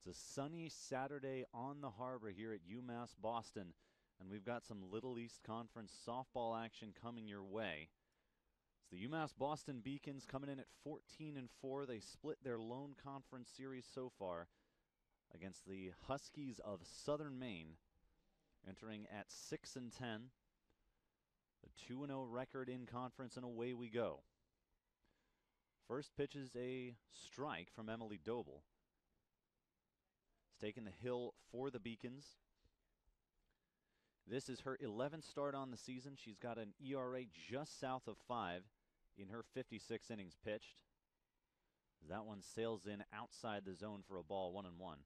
It's a sunny Saturday on the harbor here at UMass Boston, and we've got some Little East Conference softball action coming your way. It's the UMass Boston Beacons coming in at 14-4. They split their lone conference series so far against the Huskies of Southern Maine, entering at 6-10. A 2-0 record in conference, and away we go. First pitch is a strike from Emily Doble. It's taken the hill for the Beacons. This is her 11th start on the season. She's got an ERA just south of 5 in her 56 innings pitched. That one sails in outside the zone for a ball, 1-1.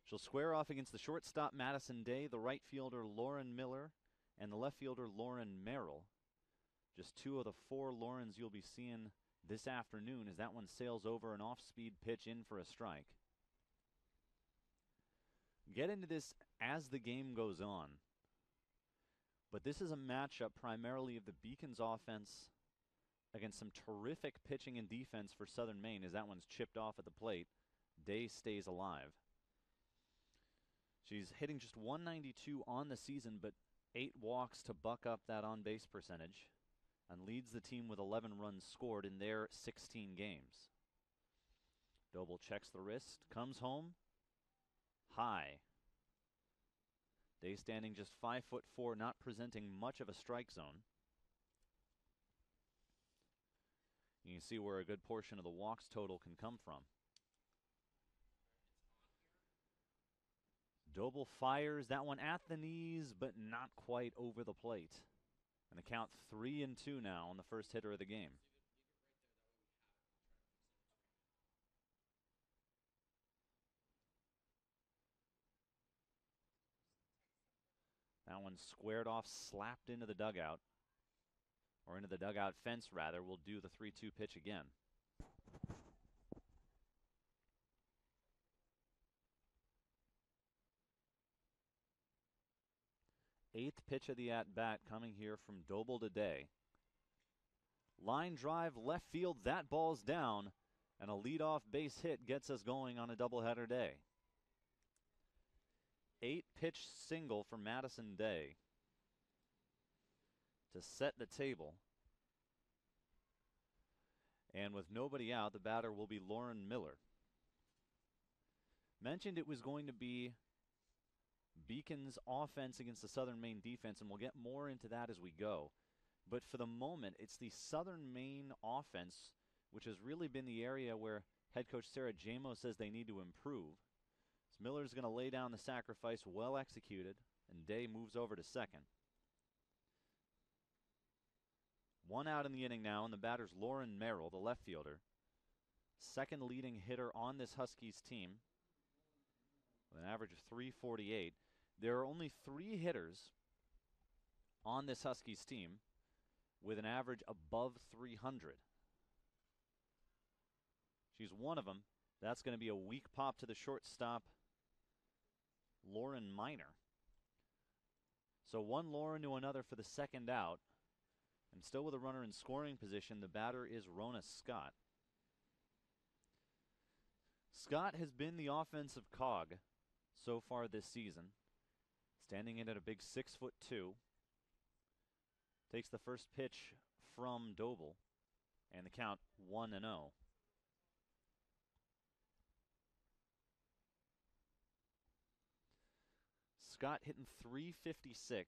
She'll square off against the shortstop Madison Day, the right fielder Lauren Miller, and the left fielder Lauren Merrill. Just two of the four Laurens you'll be seeing this afternoon as that one sails over an off-speed pitch in for a strike. Get into this as the game goes on. But this is a matchup primarily of the Beacons offense against some terrific pitching and defense for Southern Maine as that one's chipped off at the plate. Day stays alive. She's hitting just .192 on the season, but 8 walks to buck up that on-base percentage, and leads the team with 11 runs scored in their 16 games. Doble checks the wrist, comes home, high. Day standing just 5'4", not presenting much of a strike zone. You can see where a good portion of the walks total can come from. Doble fires that one at the knees, but not quite over the plate. And the count 3-2 now on the first hitter of the game. That one squared off, slapped into the dugout. Or into the dugout fence, rather. We'll do the 3-2 pitch again. Eighth pitch of the at-bat coming here from Doble to Day. Line drive, left field, that ball's down, and a leadoff base hit gets us going on a doubleheader day. 8-pitch single for Madison Day to set the table. And with nobody out, the batter will be Lauren Miller. Mentioned it was going to be Beacons offense against the Southern Maine defense, and we'll get more into that as we go. But for the moment, it's the Southern Maine offense, which has really been the area where head coach Sarah Jamo says they need to improve. So Miller's going to lay down the sacrifice, well executed, and Day moves over to second. 1 out in the inning now, and the batter's Lauren Merrill, the left fielder. Second leading hitter on this Huskies team, with an average of .348. There are only 3 hitters on this Huskies team with an average above 300. She's one of them. That's going to be a weak pop to the shortstop, Lauren Miner. So one Lauren to another for the second out. And still with a runner in scoring position, the batter is Rona Scott. Scott has been the offensive cog so far this season, standing in at a big 6'2". Takes the first pitch from Doble, and the count 1-0. Scott hitting .356.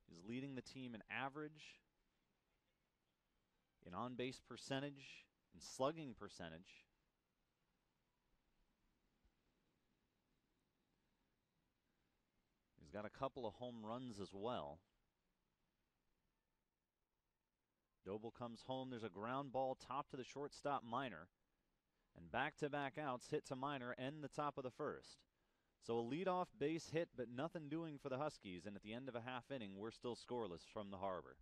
He's leading the team in average, in on-base percentage, in slugging percentage. He's got a couple of home runs as well. Doble comes home. There's a ground ball top to the shortstop Miner. And back-to-back outs hit to Miner and the top of the first. So a leadoff base hit, but nothing doing for the Huskies. And at the end of a half inning, we're still scoreless from the harbor.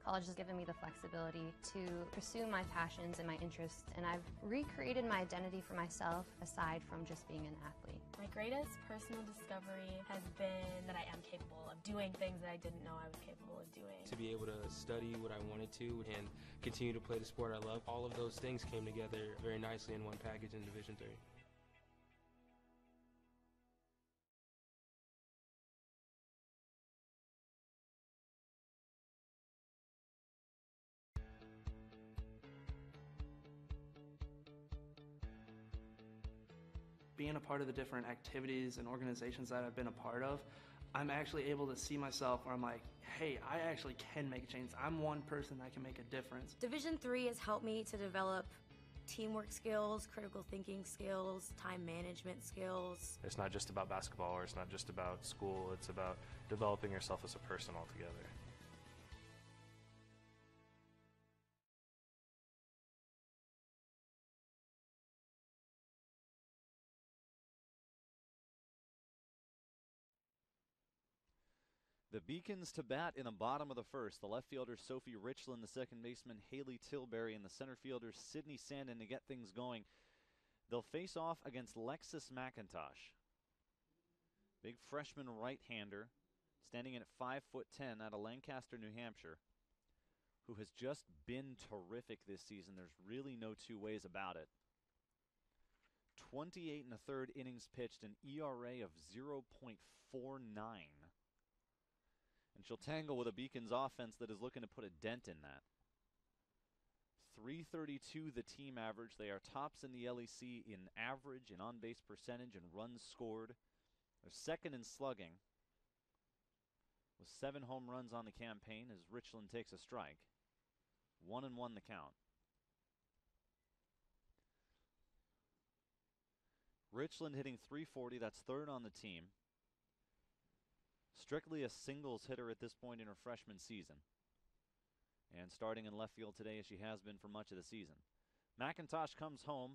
College has given me the flexibility to pursue my passions and my interests, and I've recreated my identity for myself aside from just being an athlete. My greatest personal discovery has been that I am capable of doing things that I didn't know I was capable of doing. To be able to study what I wanted to and continue to play the sport I love, all of those things came together very nicely in one package in Division III. Being a part of the different activities and organizations that I've been a part of, I'm actually able to see myself where I'm like, hey, I actually can make a change. I'm one person that can make a difference. Division III has helped me to develop teamwork skills, critical thinking skills, time management skills. It's not just about basketball, or it's not just about school, it's about developing yourself as a person altogether. The Beacons to bat in the bottom of the first. The left fielder Sophie Richland, the second baseman Haley Tilbury, and the center fielder Sydney Sandin to get things going. They'll face off against Lexus McIntosh. Big freshman right-hander, standing in at 5'10" out of Lancaster, New Hampshire, who has just been terrific this season. There's really no two ways about it. 28 and a third innings pitched, an ERA of 0.49. And she'll tangle with a Beacons offense that is looking to put a dent in that. 332 the team average. They are tops in the LEC in average and on-base percentage and runs scored. They're second in slugging, with 7 home runs on the campaign as Richland takes a strike. 1-1 the count. Richland hitting .340, that's third on the team. Strictly a singles hitter at this point in her freshman season. And starting in left field today as she has been for much of the season. McIntosh comes home,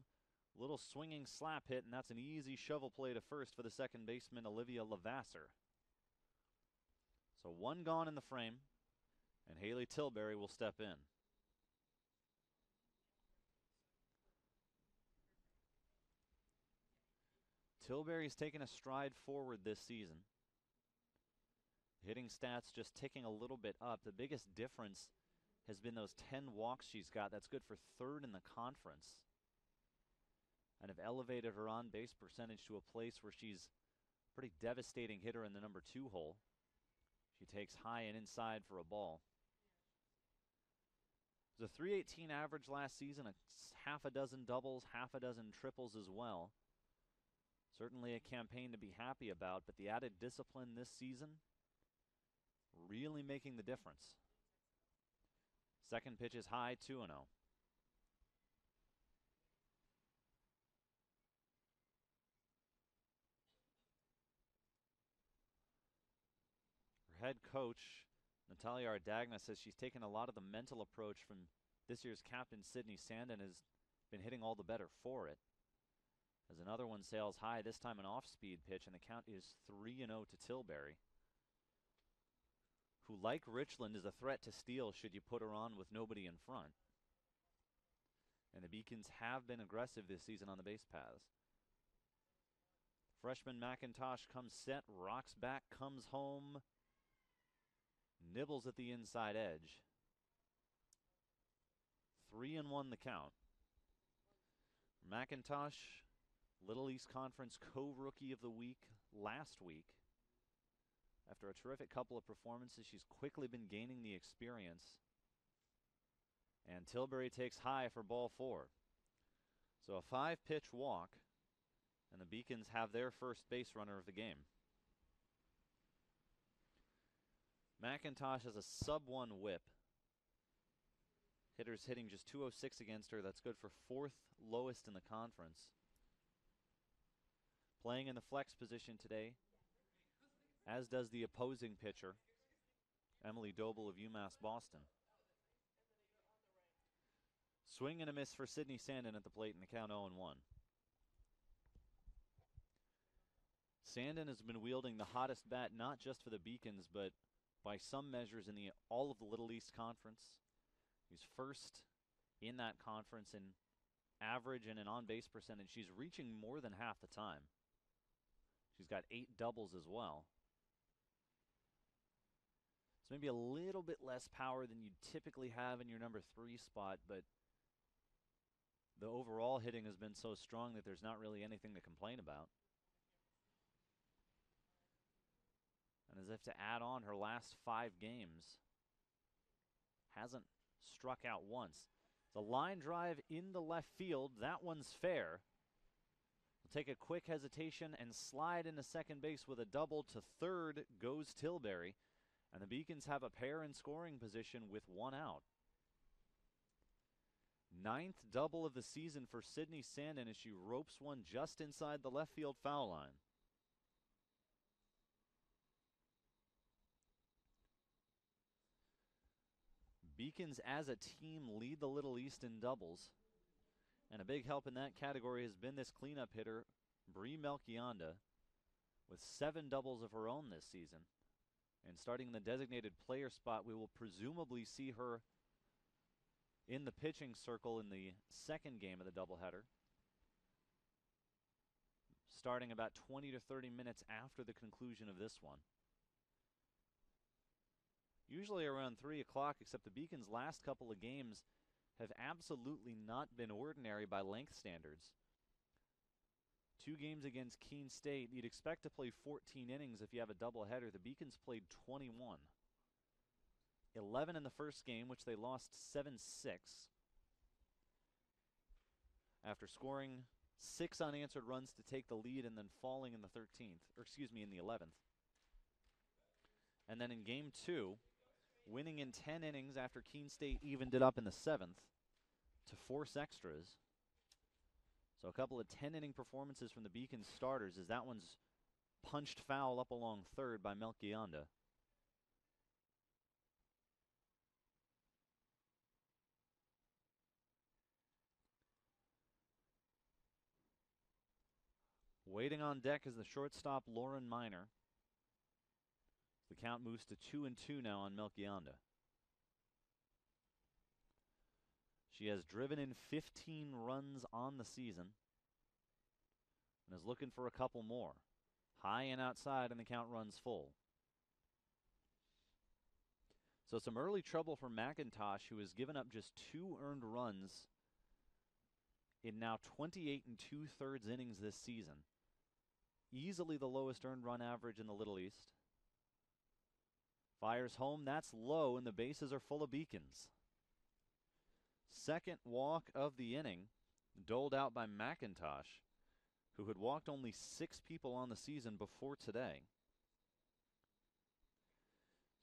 little swinging slap hit, and that's an easy shovel play to first for the second baseman Olivia Lavasser. So 1 gone in the frame, and Haley Tilbury will step in. Tilbury's taken a stride forward this season. Hitting stats just ticking a little bit up. The biggest difference has been those 10 walks she's got. That's good for third in the conference. And have elevated her on-base percentage to a place where she's a pretty devastating hitter in the number 2 hole. She takes high and inside for a ball. It was a .318 average last season, a half a dozen doubles, half a dozen triples as well. Certainly a campaign to be happy about, but the added discipline this season really making the difference. Second pitch is high, 2-0. Her head coach, Natalia Ardagna, says she's taken a lot of the mental approach from this year's captain, Sydney Sandin, and has been hitting all the better for it. As another one sails high, this time an off-speed pitch, and the count is 3-0 to Tilbury, who, like Richland, is a threat to steal should you put her on with nobody in front. And the Beacons have been aggressive this season on the base paths. Freshman McIntosh comes set, rocks back, comes home, nibbles at the inside edge. 3-1 the count. McIntosh, Little East Conference co-rookie of the week last week. After a terrific couple of performances, she's quickly been gaining the experience. And Tilbury takes high for ball 4. So a 5-pitch walk, and the Beacons have their first base runner of the game. McIntosh has a sub-1 whip. Hitters hitting just .206 against her. That's good for 4th lowest in the conference. Playing in the flex position today, as does the opposing pitcher, Emily Doble of UMass Boston. Swing and a miss for Sydney Sandin at the plate in the count 0-1. Sandin has been wielding the hottest bat not just for the Beacons, but by some measures in all of the Little East Conference. He's first in that conference in average and in on-base percentage. She's reaching more than half the time. She's got 8 doubles as well. So maybe a little bit less power than you'd typically have in your number 3 spot, but the overall hitting has been so strong that there's not really anything to complain about. And as if to add on, her last 5 games hasn't struck out once. The line drive in the left field, that one's fair. We'll take a quick hesitation and slide into second base with a double. To third goes Tilbury, and the Beacons have a pair in scoring position with 1 out. 9th double of the season for Sydney Sandin as she ropes one just inside the left field foul line. Beacons as a team lead the Little East in doubles. And a big help in that category has been this cleanup hitter, Bree Melchionda, with 7 doubles of her own this season. And starting in the designated player spot, we will presumably see her in the pitching circle in the second game of the doubleheader, starting about 20 to 30 minutes after the conclusion of this one. Usually around 3 o'clock, except the Beacons' last couple of games have absolutely not been ordinary by length standards. 2 games against Keene State. You'd expect to play 14 innings if you have a doubleheader. The Beacons played 21. 11 in the first game, which they lost 7-6. After scoring 6 unanswered runs to take the lead and then falling in the 11th. And then in game 2, winning in 10 innings after Keene State evened it up in the 7th to force extras. So a couple of 10-inning performances from the Beacons starters as that one's punched foul up along third by Melchionda. Waiting on deck is the shortstop, Lauren Miner. The count moves to 2-2 now on Melchionda. She has driven in 15 runs on the season and is looking for a couple more. High and outside, and the count runs full. So some early trouble for McIntosh, who has given up just 2 earned runs in now 28 2/3 innings this season. Easily the lowest earned run average in the Little East. Fires home, that's low, and the bases are full of Beacons. Second walk of the inning, doled out by McIntosh, who had walked only 6 people on the season before today.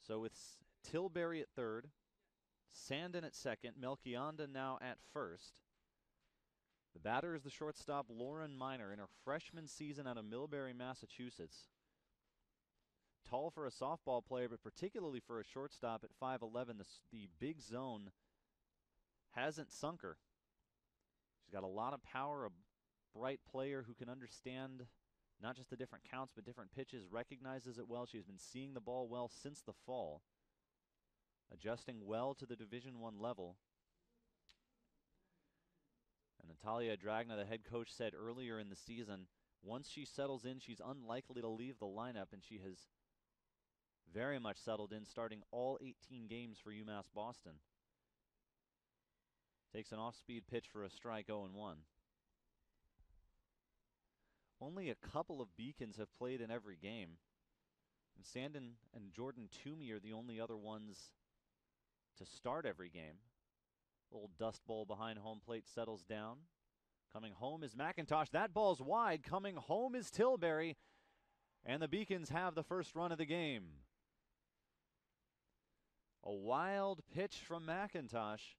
So with Tilbury at third, Sandin at second, Melchionda now at first. The batter is the shortstop, Lauren Miner, in her freshman season out of Millbury, Massachusetts. Tall for a softball player, but particularly for a shortstop at 5'11", the big zone hasn't sunk her. She's got a lot of power, a bright player who can understand not just the different counts, but different pitches, recognizes it well. She's been seeing the ball well since the fall, adjusting well to the Division I level. And Natalia Dragna, the head coach, said earlier in the season, once she settles in, she's unlikely to leave the lineup, and she has very much settled in, starting all 18 games for UMass Boston. Takes an off-speed pitch for a strike, 0-1. Only a couple of Beacons have played in every game. And Sandin and Jordan Toomey are the only other ones to start every game. Little dust bowl behind home plate settles down. Coming home is McIntosh. That ball's wide. Coming home is Tilbury. And the Beacons have the first run of the game. A wild pitch from McIntosh,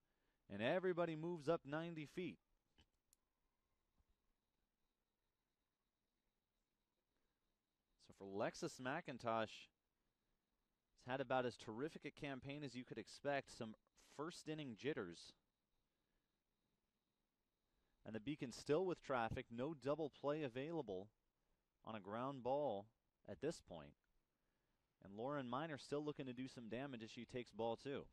and everybody moves up 90 feet. So for Lexus McIntosh, he's had about as terrific a campaign as you could expect. Some first inning jitters. And the Beacons still with traffic. No double play available on a ground ball at this point. And Lauren Miner still looking to do some damage as she takes ball 2.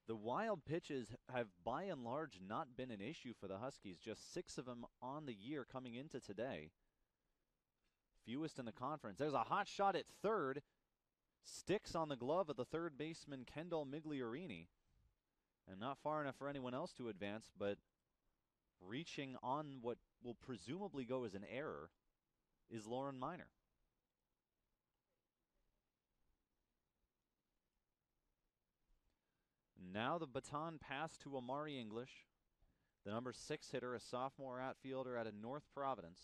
The wild pitches have by and large not been an issue for the Huskies. Just 6 of them on the year coming into today. Fewest in the conference. There's a hot shot at third. Sticks on the glove of the third baseman, Kendall Migliorini. And not far enough for anyone else to advance, but reaching on what will presumably go as an error is Lauren Miner. Now the baton pass to Amari English, the number 6 hitter, a sophomore outfielder out of North Providence.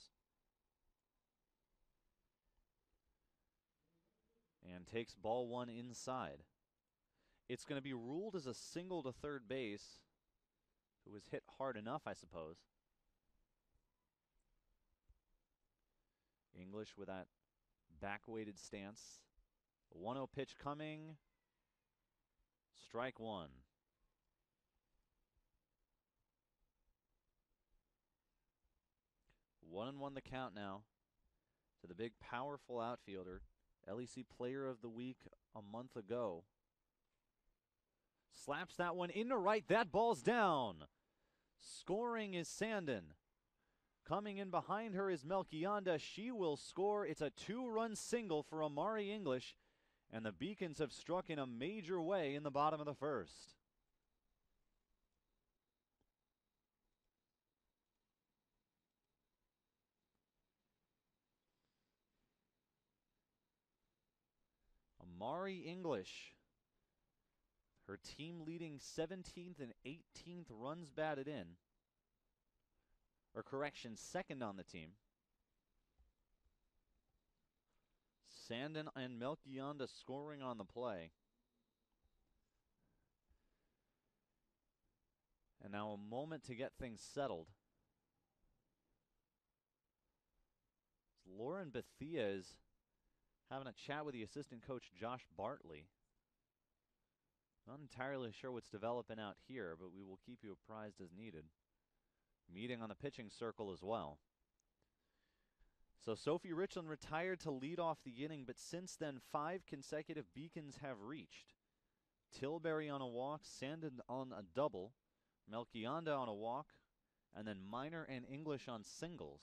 And takes ball 1 inside. It's going to be ruled as a single to third base. It was hit hard enough, I suppose. English with that back-weighted stance. A 1-0 pitch coming. Strike 1. 1-1 the count now to the big, powerful outfielder. LEC Player of the Week a month ago. Slaps that one into right. That ball's down. Scoring is Sandin. Coming in behind her is Melchionda. She will score. It's a 2-run single for Amari English. And the Beacons have struck in a major way in the bottom of the first. Amari English, her team leading 17th and 18th runs batted in. Or correction, second on the team. Sandin and Melchionda scoring on the play. And now a moment to get things settled. Lauren Bethia is having a chat with the assistant coach, Josh Bartley. Not entirely sure what's developing out here, but we will keep you apprised as needed. Meeting on the pitching circle as well. So Sophie Richland retired to lead off the inning, but since then 5 consecutive Beacons have reached. Tilbury on a walk, Sandin on a double, Melchionda on a walk, and then Miner and English on singles.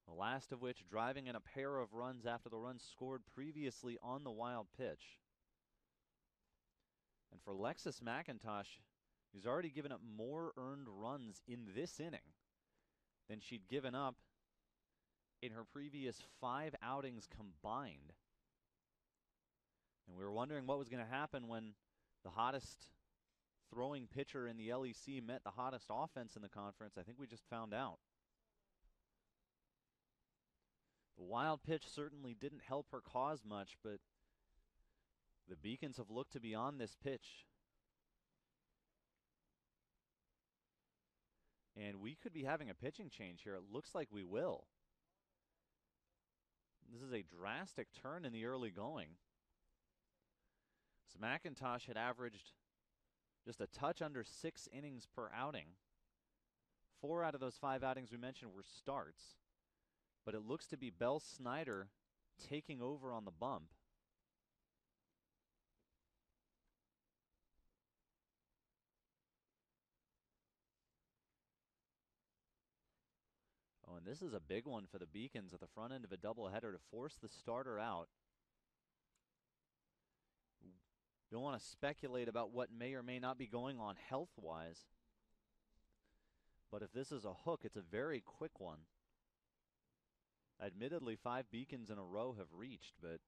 The last of which driving in a pair of runs after the runs scored previously on the wild pitch. And for Lexus McIntosh, who's already given up more earned runs in this inning than she'd given up in her previous 5 outings combined. And we were wondering what was going to happen when the hottest throwing pitcher in the LEC met the hottest offense in the conference. I think we just found out. The wild pitch certainly didn't help her cause much, but the Beacons have looked to be on this pitch. And we could be having a pitching change here. It looks like we will. This is a drastic turn in the early going. So McIntosh had averaged just a touch under 6 innings per outing. 4 out of those 5 outings we mentioned were starts. But it looks to be Belle Snyder taking over on the bump. Oh, and this is a big one for the Beacons at the front end of a doubleheader to force the starter out. Don't want to speculate about what may or may not be going on health-wise. But if this is a hook, it's a very quick one. Admittedly, 5 Beacons in a row have reached, but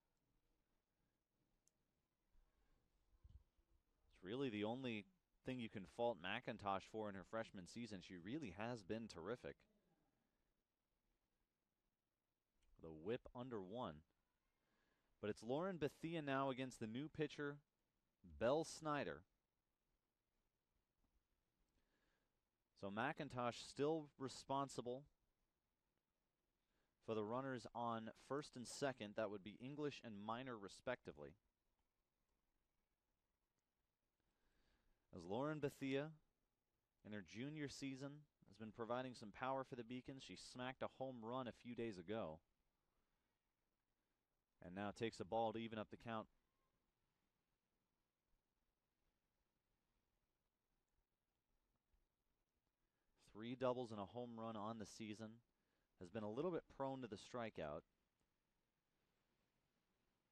it's really the only thing you can fault McIntosh for in her freshman season. She really has been terrific. The whip under 1. But it's Lauren Bethia now against the new pitcher, Belle Snyder. So McIntosh still responsible for the runners on first and second. That would be English and Miner respectively. As Lauren Bethia, in her junior season, has been providing some power for the Beacons. She smacked a home run a few days ago. And now takes a ball to even up the count. Three doubles and a home run on the season. Has been a little bit prone to the strikeout,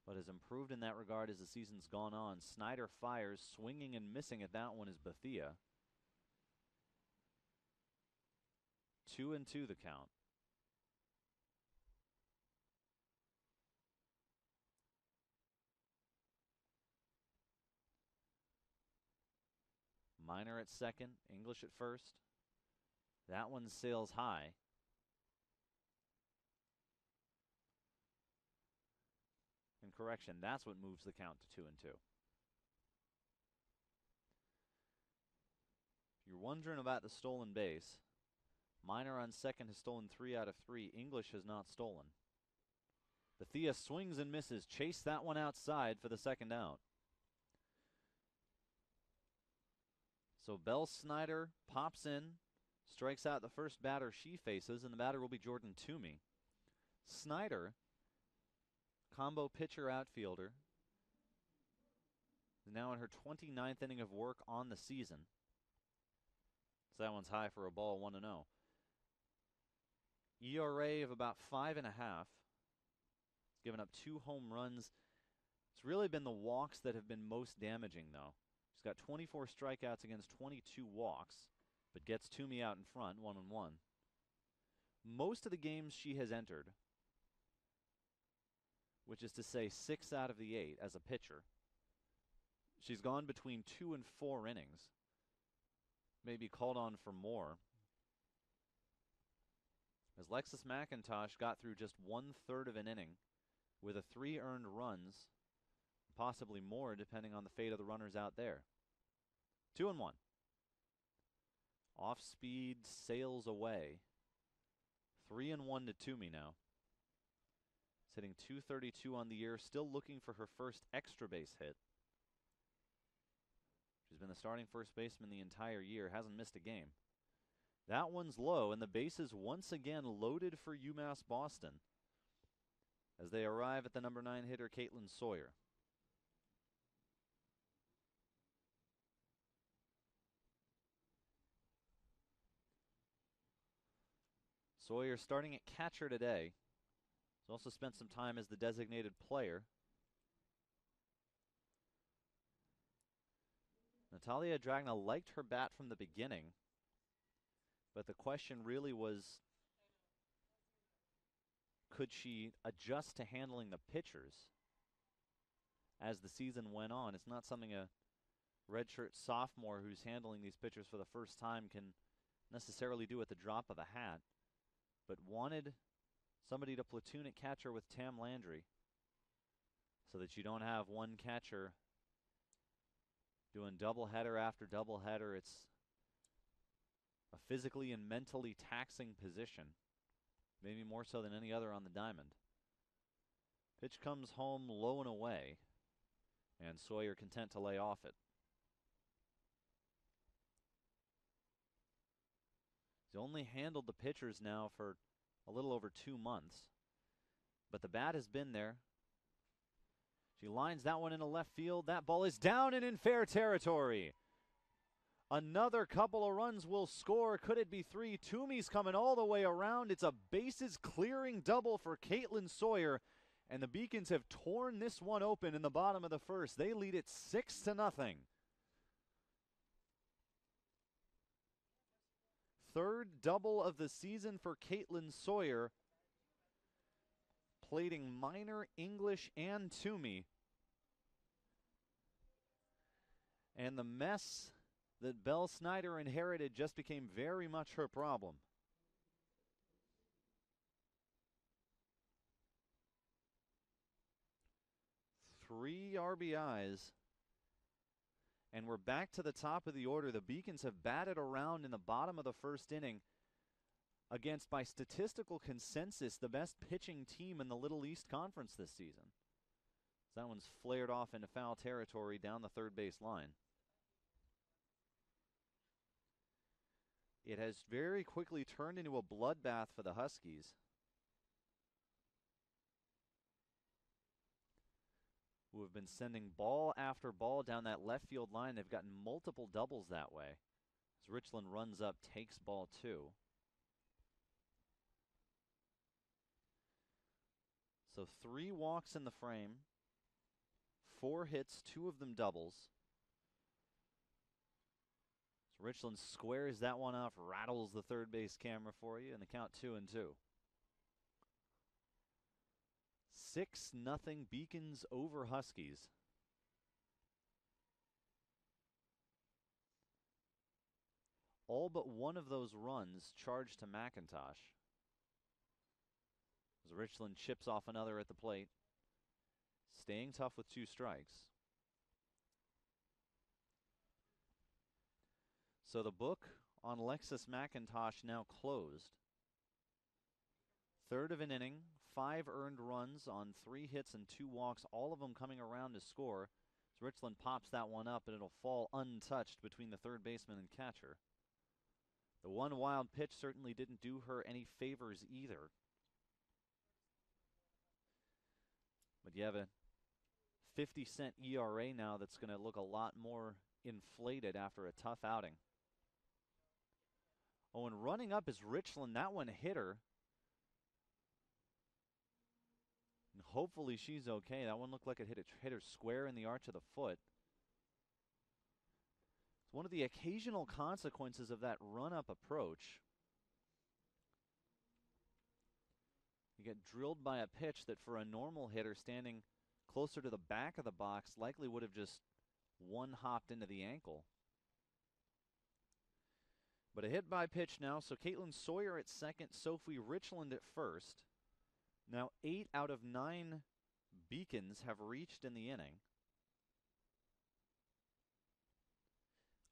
but has improved in that regard as the season's gone on. Snyder fires, swinging and missing at that one is Bethia. 2-2 the count. Minor at second, English at first. That one sails high. And correction, that's what moves the count to 2-2. If you're wondering about the stolen base, Minor on second has stolen 3 out of 3. English has not stolen. Bethia swings and misses. Chase that one outside for the second out. So Belle Snyder pops in, strikes out the first batter she faces, and the batter will be Jordan Toomey. Snyder, combo pitcher outfielder, is now in her 29th inning of work on the season. So that one's high for a ball, 1-0. ERA of about 5.5. Given up 2 home runs. It's really been the walks that have been most damaging, though. She's got 24 strikeouts against 22 walks, but gets Toomey out in front, 1-1. Most of the games she has entered, which is to say 6 out of the 8 as a pitcher, she's gone between 2 and 4 innings. Maybe called on for more. As Lexus McIntosh got through just 1/3 of an inning with 3 earned runs, possibly more depending on the fate of the runners out there. 2-1. Off speed, sails away. 3-1 to Toomey now. It's hitting .232 on the year, still looking for her first extra base hit. She's been the starting first baseman the entire year, hasn't missed a game. That one's low, and the bases once again loaded for UMass Boston as they arrive at the number 9 hitter, Caitlin Sawyer. Sawyer starting at catcher today. He's also spent some time as the designated player. Natalia Dragna liked her bat from the beginning, but the question really was, could she adjust to handling the pitchers as the season went on? It's not something a redshirt sophomore who's handling these pitchers for the first time can necessarily do at the drop of a hat, but wanted somebody to platoon at catcher with Tam Landry so that you don't have one catcher doing doubleheader after doubleheader. It's a physically and mentally taxing position, maybe more so than any other on the diamond. Pitch comes home low and away, and Sawyer content to lay off it. He's only handled the pitchers now for a little over 2 months, but the bat has been there. She lines that one into left field. That ball is down and in fair territory. Another couple of runs will score. Could it be 3? Toomey's coming all the way around. It's a bases clearing double for Caitlin Sawyer, and the Beacons have torn this one open in the bottom of the first. They lead it 6-0. Third double of the season for Caitlin Sawyer, plating Minor, English, and Toomey. And the mess that Belle Snyder inherited just became very much her problem. Three RBIs. And we're back to the top of the order. The Beacons have batted around in the bottom of the first inning against, by statistical consensus, the best pitching team in the Little East Conference this season. So that one's flared off into foul territory down the third base line. it has very quickly turned into a bloodbath for the Huskies. Who have been sending ball after ball down that left field line. They've gotten multiple doubles that way. As Richland runs up, takes ball 2. So 3 walks in the frame, 4 hits, 2 of them doubles. So Richland squares that one off, rattles the third base camera for you, and the count 2-2. 6-0 Beacons over Huskies. All but one of those runs charged to McIntosh. As Richland chips off another at the plate, staying tough with 2 strikes. So the book on Lexus McIntosh now closed. Third of an inning, 5 earned runs on 3 hits and 2 walks, all of them coming around to score. As Richland pops that one up, and it'll fall untouched between the third baseman and catcher. The one wild pitch certainly didn't do her any favors either. But you have a 50-cent ERA now that's going to look a lot more inflated after a tough outing. Oh, and running up is Richland. That one hit her. And hopefully she's okay. That one looked like it hit her square in the arch of the foot. It's one of the occasional consequences of that run-up approach. You get drilled by a pitch that for a normal hitter standing closer to the back of the box likely would have just one-hopped into the ankle. But a hit by pitch now, so Caitlin Sawyer at second, Sophie Richland at first. Now 8 out of 9 Beacons have reached in the inning.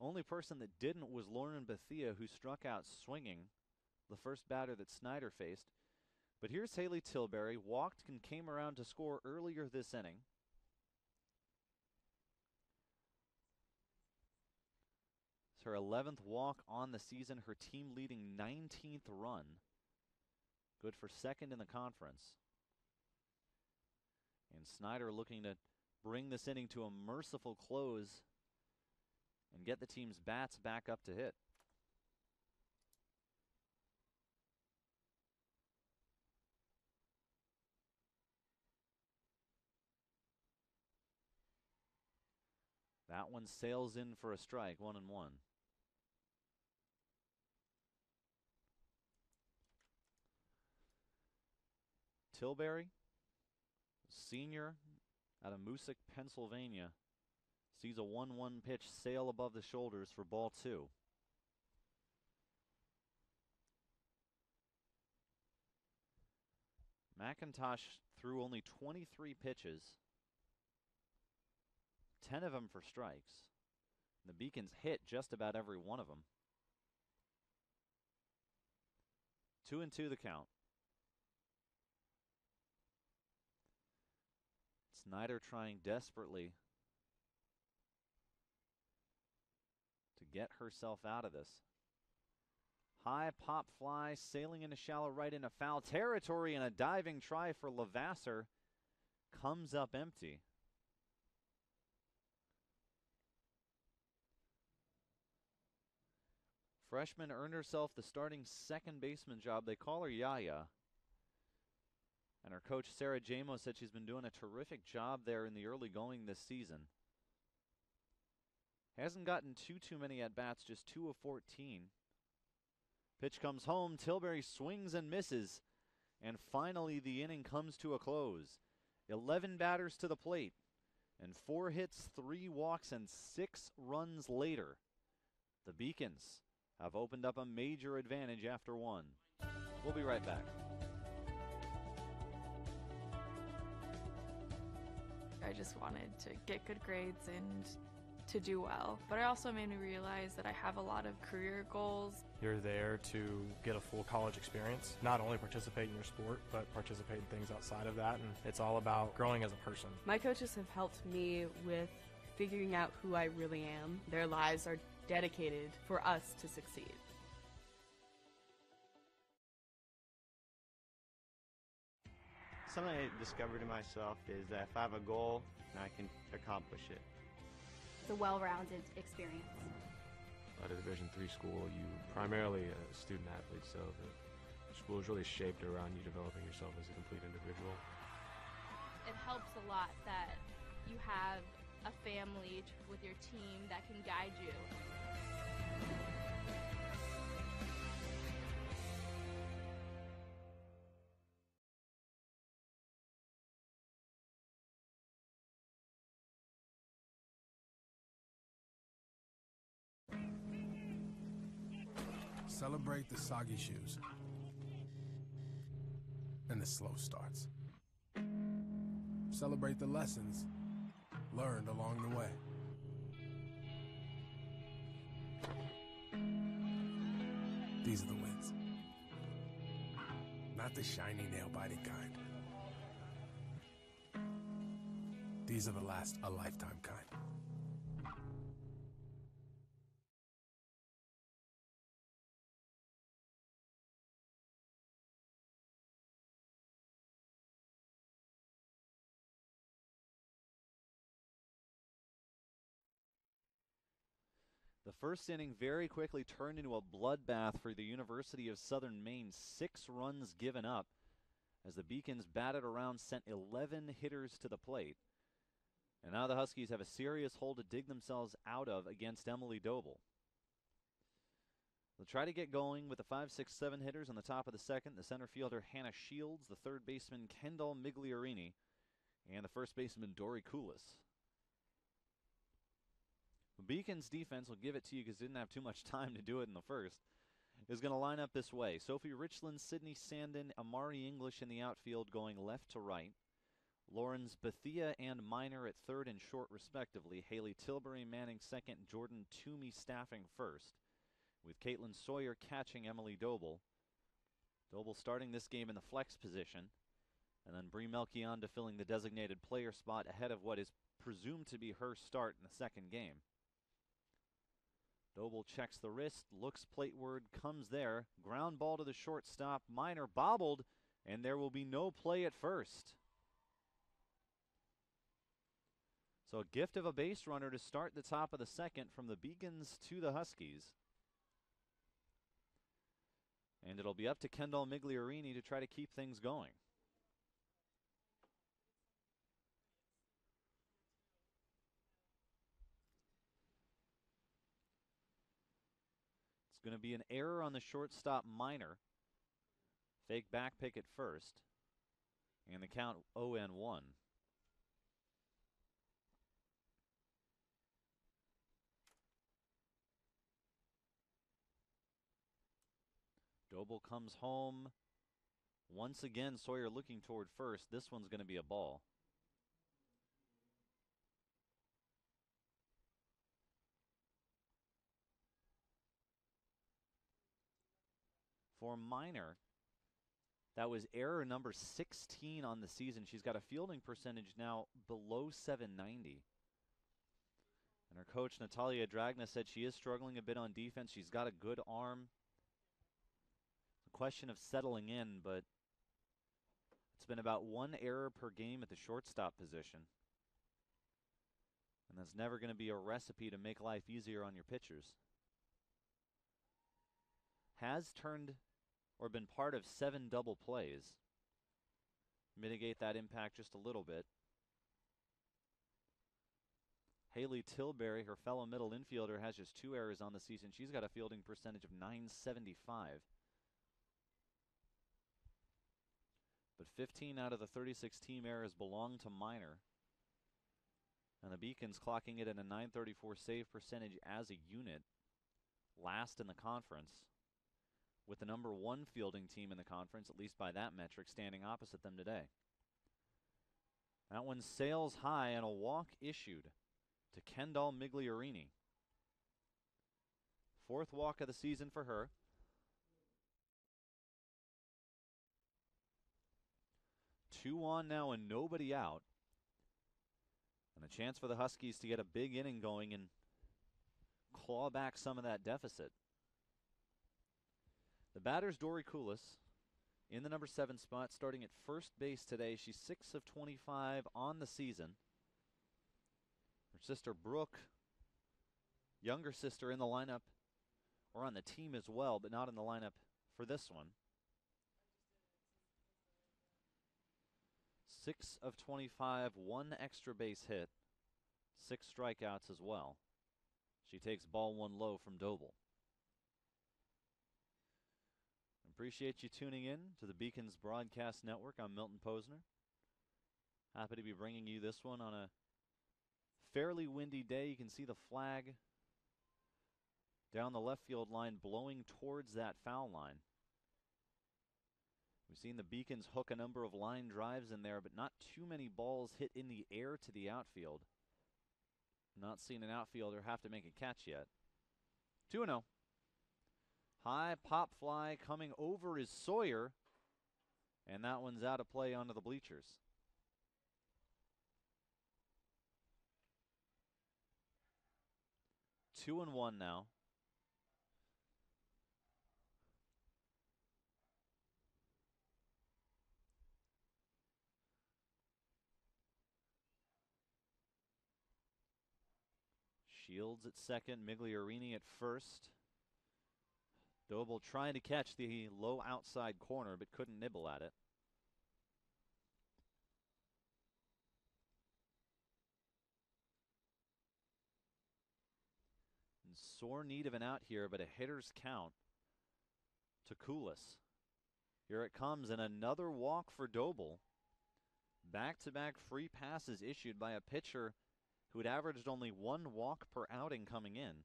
Only person that didn't was Lauren Bethia, who struck out swinging, the first batter that Snyder faced. But here's Haley Tilbury, walked and came around to score earlier this inning. It's her 11th walk on the season, her team leading 19th run. Good for second in the conference. And Snyder looking to bring this inning to a merciful close and get the team's bats back up to hit. That one sails in for a strike, 1-1. Tilbury, senior out of Moosic, Pennsylvania, sees a 1-1 pitch sail above the shoulders for ball 2. McIntosh threw only 23 pitches, 10 of them for strikes. The Beacons hit just about every one of them. 2-2 the count. Snyder trying desperately to get herself out of this. High pop fly, sailing into shallow right into foul territory, and a diving try for Lavasser comes up empty. Freshman earned herself the starting second baseman job. They call her Yaya. And her coach, Sarah Jamo, said she's been doing a terrific job there in the early going this season. Hasn't gotten too many at-bats, just 2 of 14. Pitch comes home, Tilbury swings and misses. And finally the inning comes to a close. 11 batters to the plate. And 4 hits, 3 walks, and 6 runs later, the Beacons have opened up a major advantage after 1. We'll be right back. I just wanted to get good grades and to do well. But it also made me realize that I have a lot of career goals. You're there to get a full college experience, not only participate in your sport, but participate in things outside of that. And it's all about growing as a person. My coaches have helped me with figuring out who I really am. Their lives are dedicated for us to succeed. Something I discovered in myself is that if I have a goal, I can accomplish it. It's a well-rounded experience. At a Division III school, you primarily a student athlete, so the school is really shaped around you developing yourself as a complete individual. It helps a lot that you have a family with your team that can guide you. Celebrate the soggy shoes and the slow starts. Celebrate the lessons learned along the way. These are the wins. Not the shiny, nail-biting kind. These are the last a lifetime kind. The first inning very quickly turned into a bloodbath for the University of Southern Maine. 6 runs given up as the Beacons batted around, sent 11 hitters to the plate. And now the Huskies have a serious hole to dig themselves out of against Emily Doble. They'll try to get going with the 5, 6, 7 hitters on the top of the second. The center fielder Hannah Shields, the third baseman Kendall Migliorini, and the first baseman Dory Koulis. Beacon's defense, will give it to you because it didn't have too much time to do it in the first, is going to line up this way. Sophie Richland, Sydney Sandin, Amari English in the outfield going left to right. Lawrence Bethia and Minor at third and short respectively. Haley Tilbury manning second, Jordan Toomey staffing first, with Caitlin Sawyer catching Emily Doble. Doble starting this game in the flex position, and then Brie Melchionda filling the designated player spot ahead of what is presumed to be her start in the second game. Doble checks the wrist, looks plateward, comes there. Ground ball to the shortstop. Minor bobbled, and there will be no play at first. So a gift of a base runner to start the top of the second from the Beacons to the Huskies. And it'll be up to Kendall Migliorini to try to keep things going. It's going to be an error on the shortstop Minor. Fake back pick at first. And the count 0-1. Doble comes home. Once again, Sawyer looking toward first. This one's going to be a ball. For Minor, that was error number 16 on the season. She's got a fielding percentage now below 790. And her coach, Natalia Dragna, said she is struggling a bit on defense. She's got a good arm. It's a question of settling in, but it's been about 1 error per game at the shortstop position. And that's never going to be a recipe to make life easier on your pitchers. Has turned or been part of 7 double plays. Mitigate that impact just a little bit. Haley Tilbury, her fellow middle infielder, has just 2 errors on the season. She's got a fielding percentage of .975. But 15 out of the 36 team errors belong to Minor. And the Beacons clocking it at a .934 save percentage as a unit, last in the conference, with the number 1 fielding team in the conference, at least by that metric, standing opposite them today. That one sails high and a walk issued to Kendall Migliorini. 4th walk of the season for her. Two on now and nobody out. And a chance for the Huskies to get a big inning going and claw back some of that deficit. The batter's Dory Koulis. in the number 7 spot, starting at first base today. She's 6 of 25 on the season. Her sister Brooke, younger sister, in the lineup, or on the team as well, but not in the lineup for this one. 6 of 25, 1 extra base hit, 6 strikeouts as well. She takes ball 1 low from Doble. Appreciate you tuning in to the Beacons Broadcast Network. I'm Milton Posner. Happy to be bringing you this one on a fairly windy day. You can see the flag down the left field line blowing towards that foul line. We've seen the Beacons hook a number of line drives in there, but not too many balls hit in the air to the outfield. Not seen an outfielder have to make a catch yet. 2-0. High pop fly coming over is Sawyer, and that one's out of play onto the bleachers. Two and one now. Shields at second, Migliorini at first. Doble trying to catch the low outside corner, but couldn't nibble at it. In sore need of an out here, but a hitter's count to Koulis. Here it comes, and another walk for Doble. Back-to-back free passes issued by a pitcher who had averaged only 1 walk per outing coming in.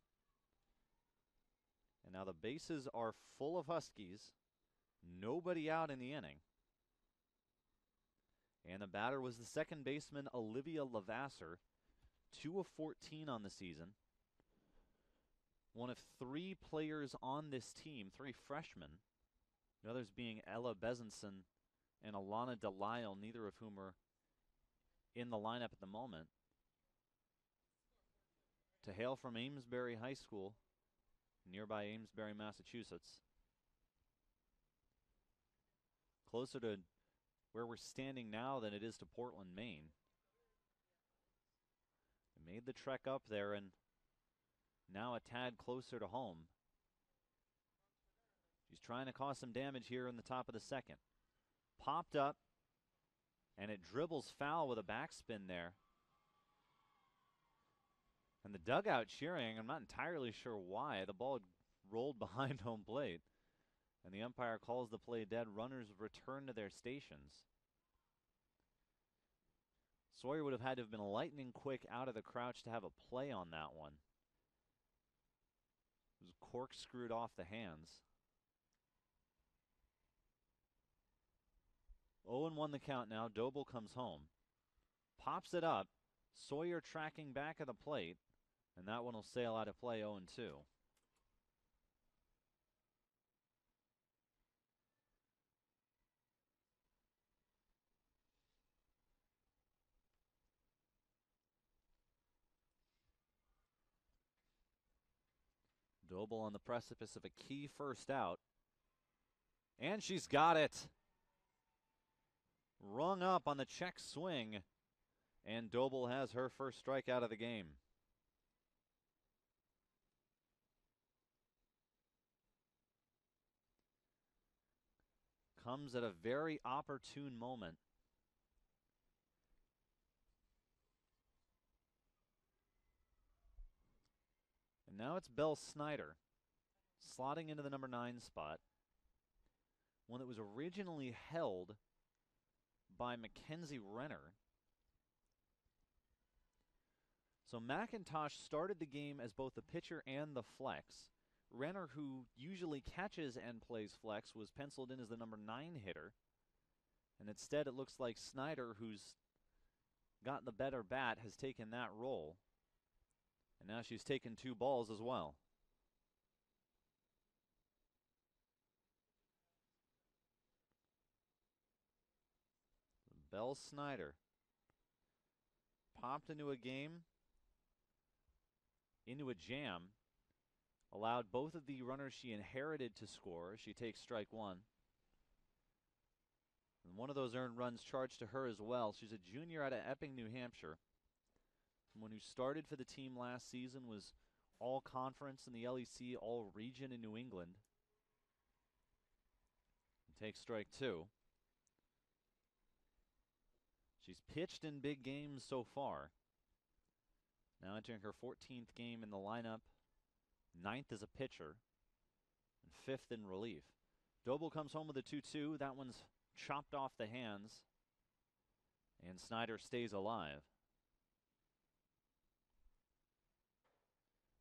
And now the bases are full of Huskies. Nobody out in the inning. And the batter was the second baseman, Olivia Lavasser, 2 of 14 on the season. One of 3 players on this team, 3 freshmen. The others being Ella Bezenson and Alana Delisle, neither of whom are in the lineup at the moment. To hail from Amesbury High School, nearby Amesbury, Massachusetts. Closer to where we're standing now than it is to Portland, Maine. They made the trek up there and now a tad closer to home. She's trying to cause some damage here in the top of the second. Popped up, and it dribbles foul with a backspin there. And the dugout cheering, I'm not entirely sure why. The ball rolled behind home plate. And the umpire calls the play dead. Runners return to their stations. Sawyer would have had to have been lightning quick out of the crouch to have a play on that one. It was corkscrewed off the hands. 0-1 the count now. Doble comes home. Pops it up. Sawyer tracking back at the plate. And that one will sail out of play 0-2. Doble on the precipice of a key first out. And she's got it. Rung up on the check swing. And Doble has her first strikeout of the game. Comes at a very opportune moment. And now it's Belle Snyder slotting into the number 9 spot. One that was originally held by Mackenzie Renner. So McIntosh started the game as both the pitcher and the flex. Renner, who usually catches and plays flex, was penciled in as the number 9 hitter. And instead it looks like Snyder, who's got the better bat, has taken that role. And now she's taken 2 balls as well. Belle Snyder popped into a game, into a jam, allowed both of the runners she inherited to score. She takes strike 1. And one of those earned runs charged to her as well. She's a junior out of Epping, New Hampshire. Someone who started for the team last season, was all conference in the LEC, all region in New England. And takes strike two. She's pitched in big games so far. Now entering her 14th game in the lineup, 9th as a pitcher, and 5th in relief. Doble comes home with a 2-2. That one's chopped off the hands, and Snyder stays alive.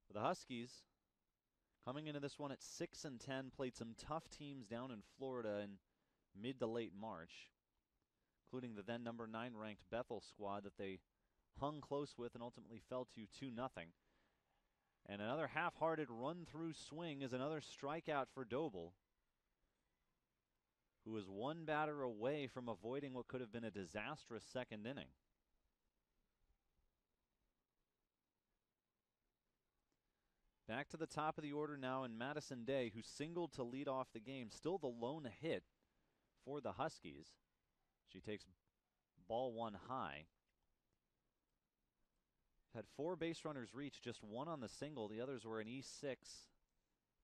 For the Huskies, coming into this one at 6-10, played some tough teams down in Florida in mid to late March, including the then number 9 ranked Bethel squad that they hung close with and ultimately fell to 2-0. And another half-hearted run-through swing is another strikeout for Doble, who is one batter away from avoiding what could have been a disastrous second inning. Back to the top of the order now in Madison Day, who singled to lead off the game. Still the lone hit for the Huskies. She takes ball one high. Had 4 base runners reach, just 1 on the single. The others were an E6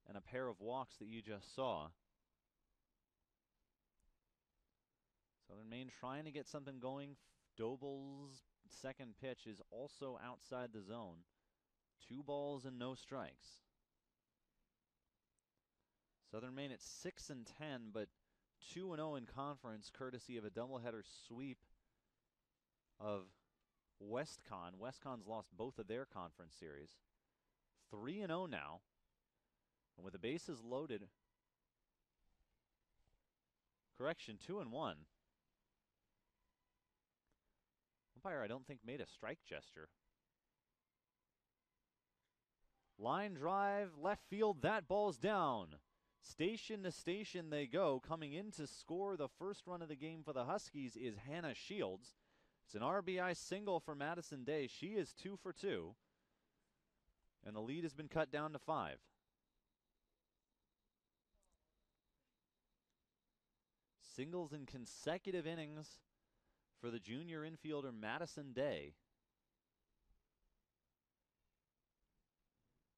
and a pair of walks that you just saw. Southern Maine trying to get something going. Doble's second pitch is also outside the zone. 2 balls and no strikes. Southern Maine at 6-10, but 2-0 in conference, courtesy of a doubleheader sweep of WestCon. WestCon's lost both of their conference series. 3-0 now, and with the bases loaded. Correction, 2-1. Umpire, I don't think, made a strike gesture. Line drive, left field, that ball's down. Station to station they go. Coming in to score the first run of the game for the Huskies is Hannah Shields. It's an RBI single for Madison Day. She is 2 for 2. And the lead has been cut down to 5. Singles in consecutive innings for the junior infielder Madison Day.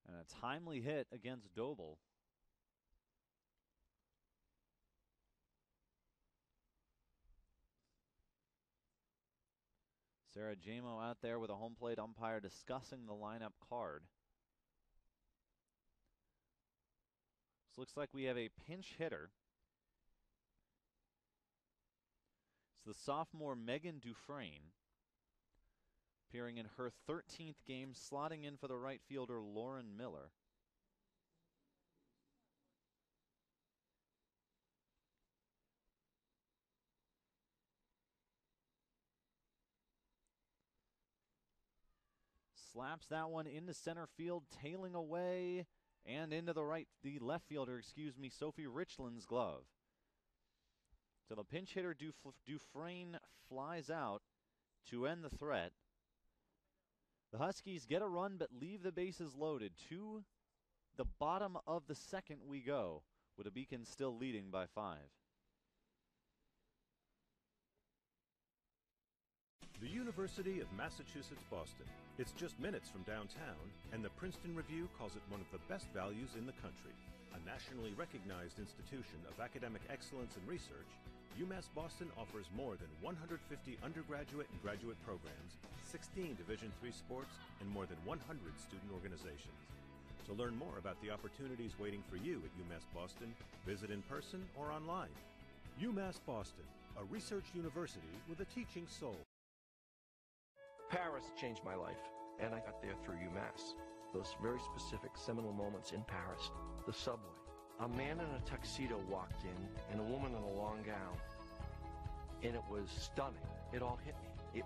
And a timely hit against Doble. Sarah Jamo out there with a home plate umpire discussing the lineup card. This looks like we have a pinch hitter. It's the sophomore Megan Dufresne, appearing in her 13th game, slotting in for the right fielder Lauren Miller. Slaps that one into center field, tailing away, and into the left fielder, Sophie Richland's glove. So the pinch hitter Dufresne flies out to end the threat. The Huskies get a run but leave the bases loaded. To the bottom of the second we go, with the Beacons still leading by 5. The University of Massachusetts Boston. It's just minutes from downtown, and the Princeton Review calls it one of the best values in the country. A nationally recognized institution of academic excellence and research, UMass Boston offers more than 150 undergraduate and graduate programs, 16 Division III sports, and more than 100 student organizations. To learn more about the opportunities waiting for you at UMass Boston, visit in person or online. UMass Boston, a research university with a teaching soul. Paris changed my life, and I got there through UMass. Those very specific seminal moments in Paris. The subway. A man in a tuxedo walked in, and a woman in a long gown. And it was stunning. It all hit me.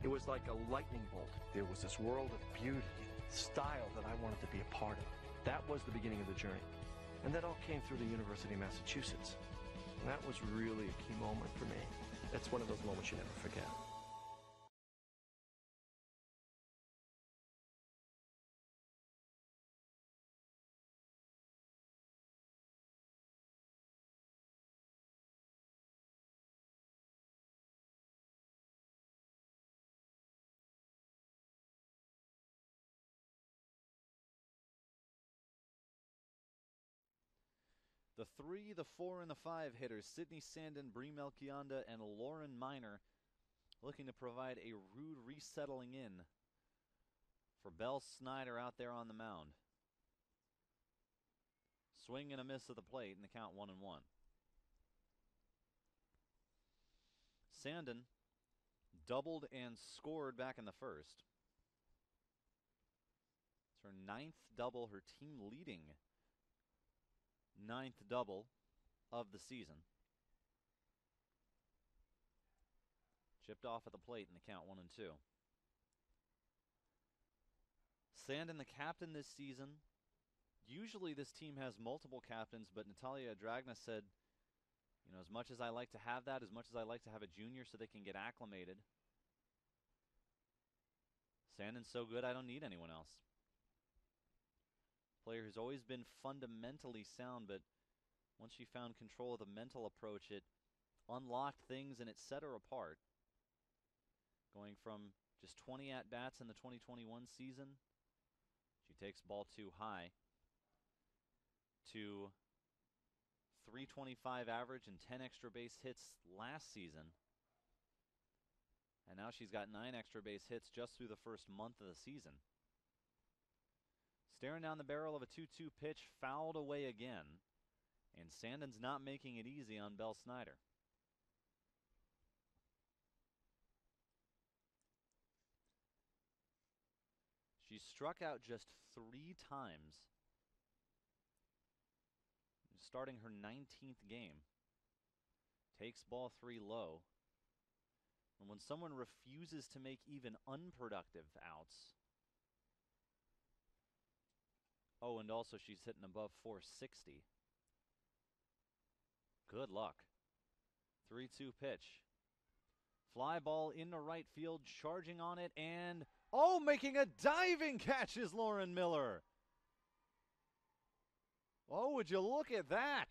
It was like a lightning bolt. There was this world of beauty and style that I wanted to be a part of. That was the beginning of the journey. And that all came through the University of Massachusetts. And that was really a key moment for me. That's one of those moments you never forget. The 3, the 4, and the 5 hitters, Sydney Sandin, Brie Melchionda, and Lauren Miner, looking to provide a rude resettling in for Belle Snyder out there on the mound. Swing and a miss at the plate, and the count 1-1. Sandin doubled and scored back in the first. It's her 9th double, her team leading 9th double of the season. Chipped off at the plate in the count 1-2. Sandin, the captain this season. Usually this team has multiple captains, but Natalia Dragna said, you know, as much as I like to have that, as much as I like to have a junior so they can get acclimated, Sandin's so good I don't need anyone else. Player who's always been fundamentally sound, but once she found control of the mental approach, it unlocked things and it set her apart. Going from just 20 at-bats in the 2021 season, she takes ball 2 high, to 325 average and 10 extra base hits last season. And now she's got 9 extra base hits just through the first month of the season. Staring down the barrel of a 2-2 pitch, fouled away again. And Sandin's not making it easy on Belle Snyder. She's struck out just 3 times, starting her 19th game. Takes ball 3 low. And when someone refuses to make even unproductive outs, oh, and also she's hitting above 460. Good luck. 3-2 pitch. Fly ball into right field, charging on it, and oh, making a diving catch is Lauren Miller. Oh, would you look at that?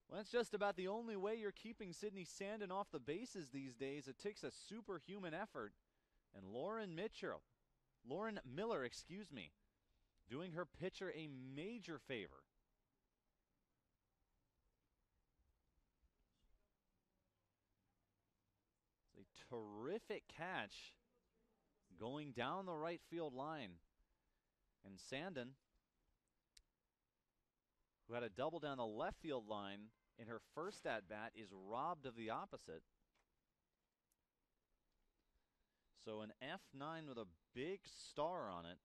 Well, that's just about the only way you're keeping Sydney Sandin off the bases these days. It takes a superhuman effort. And Lauren Miller, doing her pitcher a major favor. It's a terrific catch going down the right field line. And Sandin, who had a double down the left field line in her first at-bat, is robbed of the opposite. So an F9 with a big star on it.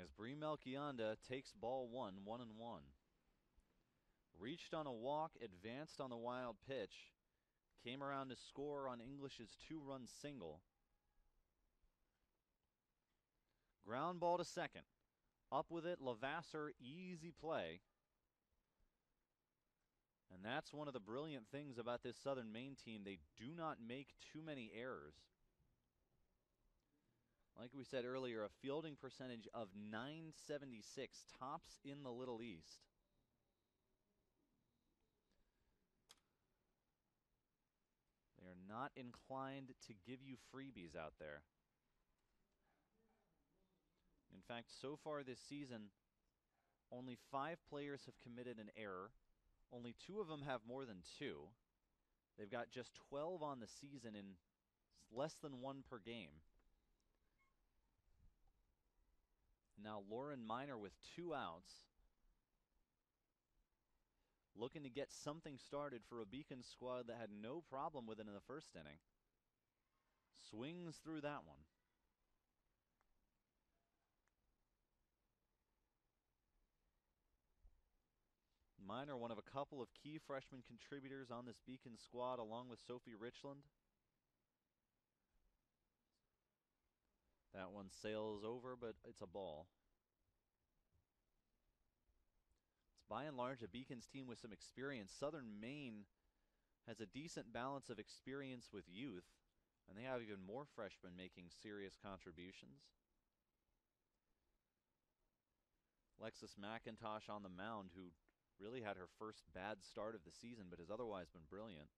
As Brie Melchionda takes ball 1, 1-1. Reached on a walk, advanced on the wild pitch. Came around to score on English's 2-run single. Ground ball to second. Up with it, Lavasser, easy play. And that's one of the brilliant things about this Southern Maine team. They do not make too many errors. Like we said earlier, a fielding percentage of .976, tops in the Little East. They are not inclined to give you freebies out there. In fact, so far this season, only 5 players have committed an error. Only 2 of them have more than 2. They've got just 12 on the season in less than 1 per game. Now Lauren Miner with 2 outs, looking to get something started for a Beacon squad that had no problem with it in the first inning. Swings through that one. Miner, one of a couple of key freshman contributors on this Beacon squad, along with Sophie Richland. That one sails over, but it's a ball. It's by and large a Beacons team with some experience. Southern Maine has a decent balance of experience with youth, and they have even more freshmen making serious contributions. Alexis McIntosh on the mound, who really had her first bad start of the season, but has otherwise been brilliant.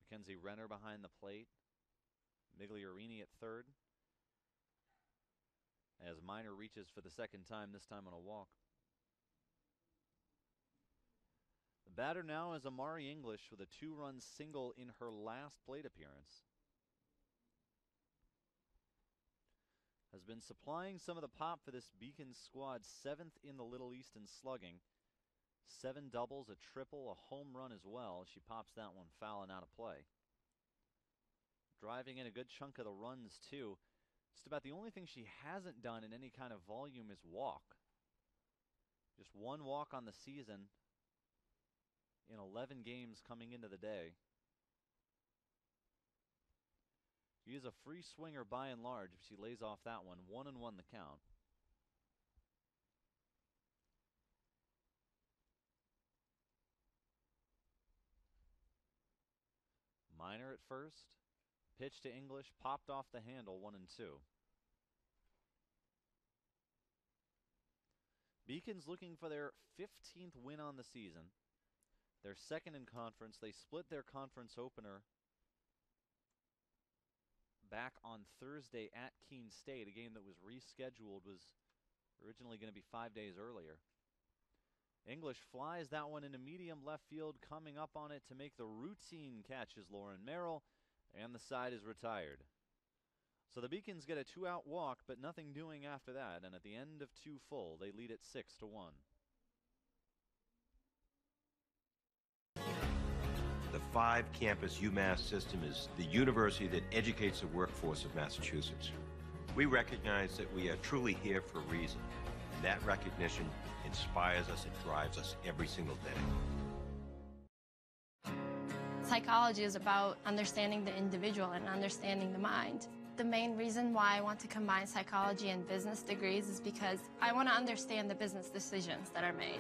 Mackenzie Renner behind the plate. Migliorini at third. as Minor reaches for the second time, this time on a walk. The batter now is Amari English with a 2-run single in her last plate appearance. Has been supplying some of the pop for this Beacons squad, 7th in the Little East in slugging. 7 doubles, a triple, a home run as well. She pops that one foul and out of play. Driving in a good chunk of the runs too. Just about the only thing she hasn't done in any kind of volume is walk. Just 1 walk on the season in 11 games coming into the day. She is a free swinger by and large if she lays off that one. 1-1 the count. Minor at first. Pitch to English, popped off the handle, 1-2. Beacons looking for their 15th win on the season. They're second in conference. They split their conference opener back on Thursday at Keene State. A game that was rescheduled, was originally going to be 5 days earlier. English flies that one into medium left field. Coming up on it to make the routine catch is Lauren Merrill, and the side is retired. So the Beacons get a 2-out walk, but nothing doing after that, and at the end of 2 full, they lead it 6-1. The 5-campus UMass system is the university that educates the workforce of Massachusetts. We recognize that we are truly here for a reason, and that recognition inspires us and drives us every single day. Psychology is about understanding the individual and understanding the mind. The main reason why I want to combine psychology and business degrees is because I want to understand the business decisions that are made.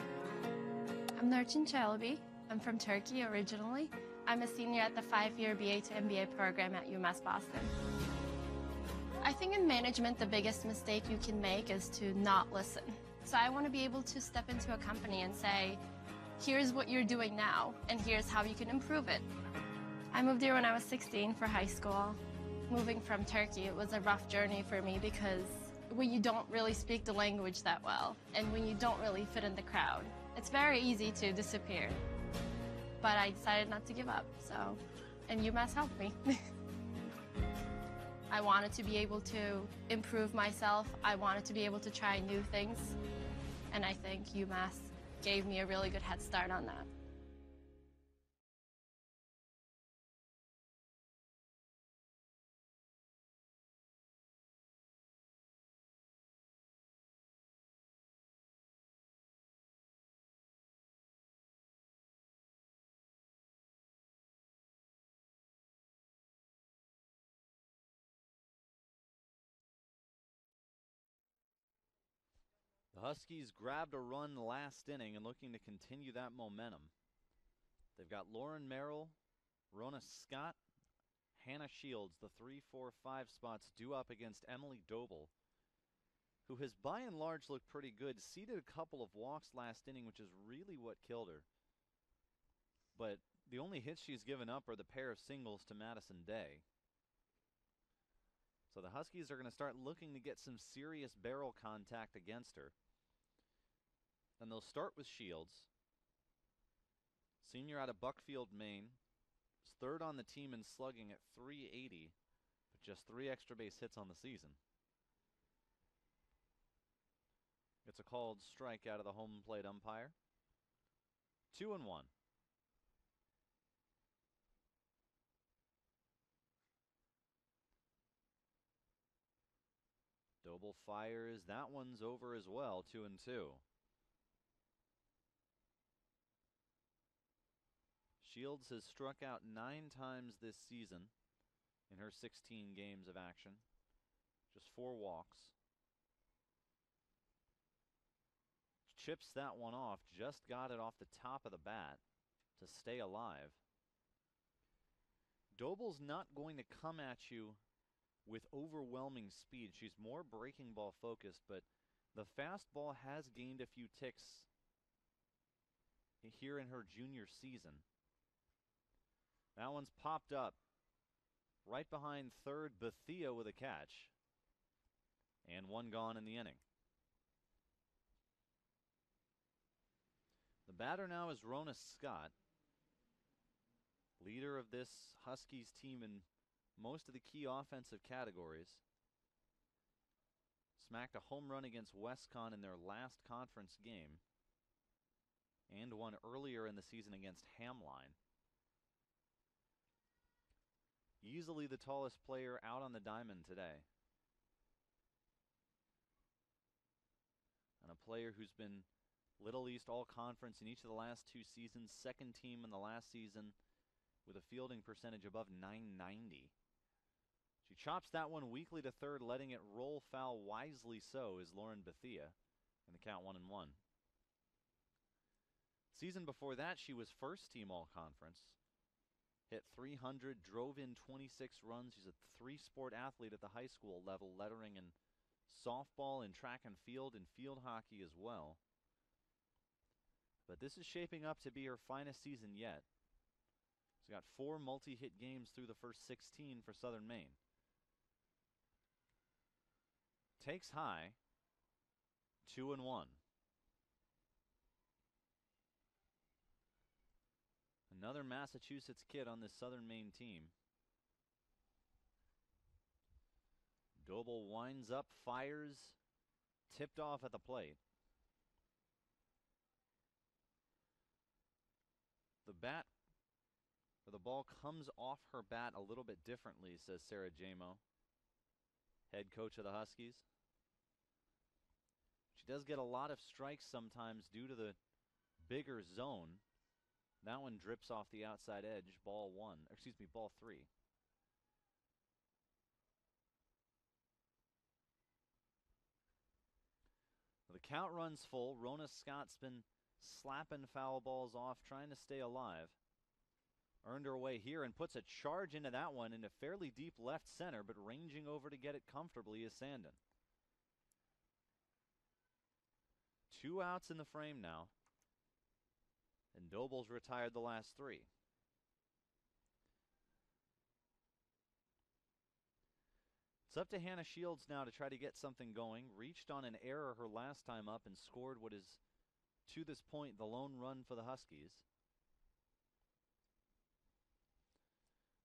I'm Nurçin Çelebi. I'm from Turkey originally. I'm a senior at the 5-year BA to MBA program at UMass Boston. I think in management, the biggest mistake you can make is to not listen. So I want to be able to step into a company and say, here's what you're doing now, and here's how you can improve it. I moved here when I was 16 for high school. Moving from Turkey, it was a rough journey for me because when you don't really speak the language that well, and when you don't really fit in the crowd, it's very easy to disappear. But I decided not to give up, and UMass helped me. I wanted to be able to improve myself. I wanted to be able to try new things, and I think UMass gave me a really good head start on that. The Huskies grabbed a run last inning and looking to continue that momentum. They've got Lauren Merrill, Rona Scott, Hannah Shields, the 3, 4, 5 spots due up against Emily Doble, who has by and large looked pretty good. Ceded a couple of walks last inning, which is really what killed her. But the only hits she's given up are the pair of singles to Madison Day. So the Huskies are going to start looking to get some serious barrel contact against her. And they'll start with Shields, senior out of Buckfield, Maine. Is third on the team in slugging at .380, but just 3 extra base hits on the season. Gets a called strike out of the home plate umpire. 2-1. Doble fires. That one's over as well. 2-2. Shields has struck out 9 times this season in her 16 games of action. Just 4 walks. Chips that one off. Just got it off the top of the bat to stay alive. Doble's not going to come at you with overwhelming speed. She's more breaking ball focused, but the fastball has gained a few ticks here in her junior season. That one's popped up right behind third. Bethia with a catch. And one gone in the inning. The batter now is Rona Scott, leader of this Huskies team in most of the key offensive categories. Smacked a home run against WestCon in their last conference game, and one earlier in the season against Hamline. Easily the tallest player out on the diamond today. And a player who's been Little East All-Conference in each of the last 2 seasons, second team in the last season with a fielding percentage above .990. She chops that one weakly to third, letting it roll foul, wisely so, is Lauren Bethia, and the count 1-1. Season before that, she was first team All-Conference. Hit .300, drove in 26 runs. She's a 3-sport athlete at the high school level, lettering in softball and track and field hockey as well. But this is shaping up to be her finest season yet. She's got 4 multi-hit games through the first 16 for Southern Maine. Takes high, 2-1. Another Massachusetts kid on this Southern Maine team. Doble winds up, fires, tipped off at the plate. The bat, or the ball comes off her bat a little bit differently, says Sarah Jamo, head coach of the Huskies. She does get a lot of strikes sometimes due to the bigger zone. That one drips off the outside edge, ball 3. The count runs full. Rona Scott's been slapping foul balls off, trying to stay alive. Earned her way here and puts a charge into that one into fairly deep left center, but ranging over to get it comfortably is Sandin. 2 outs in the frame now. And Doble's retired the last 3. It's up to Hannah Shields now to try to get something going. Reached on an error her last time up and scored what is, to this point, the lone run for the Huskies.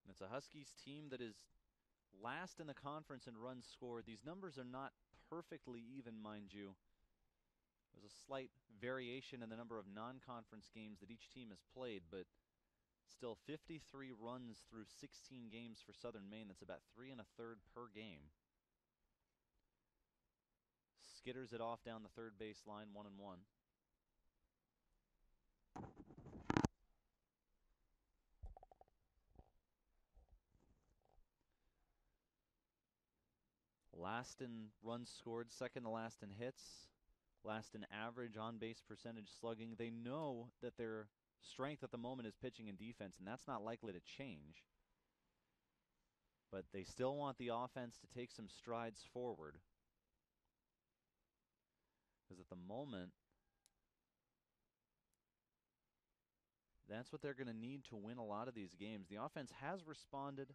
And it's a Huskies team that is last in the conference in runs scored. These numbers are not perfectly even, mind you. There's a slight variation in the number of non-conference games that each team has played, but still 53 runs through 16 games for Southern Maine. That's about 3 1/3 per game. Skitters it off down the third baseline, 1-1. Last in runs scored, second to last in hits. Last in average on-base percentage slugging. They know that their strength at the moment is pitching and defense, and that's not likely to change. But they still want the offense to take some strides forward. Because at the moment, that's what they're going to need to win a lot of these games. The offense has responded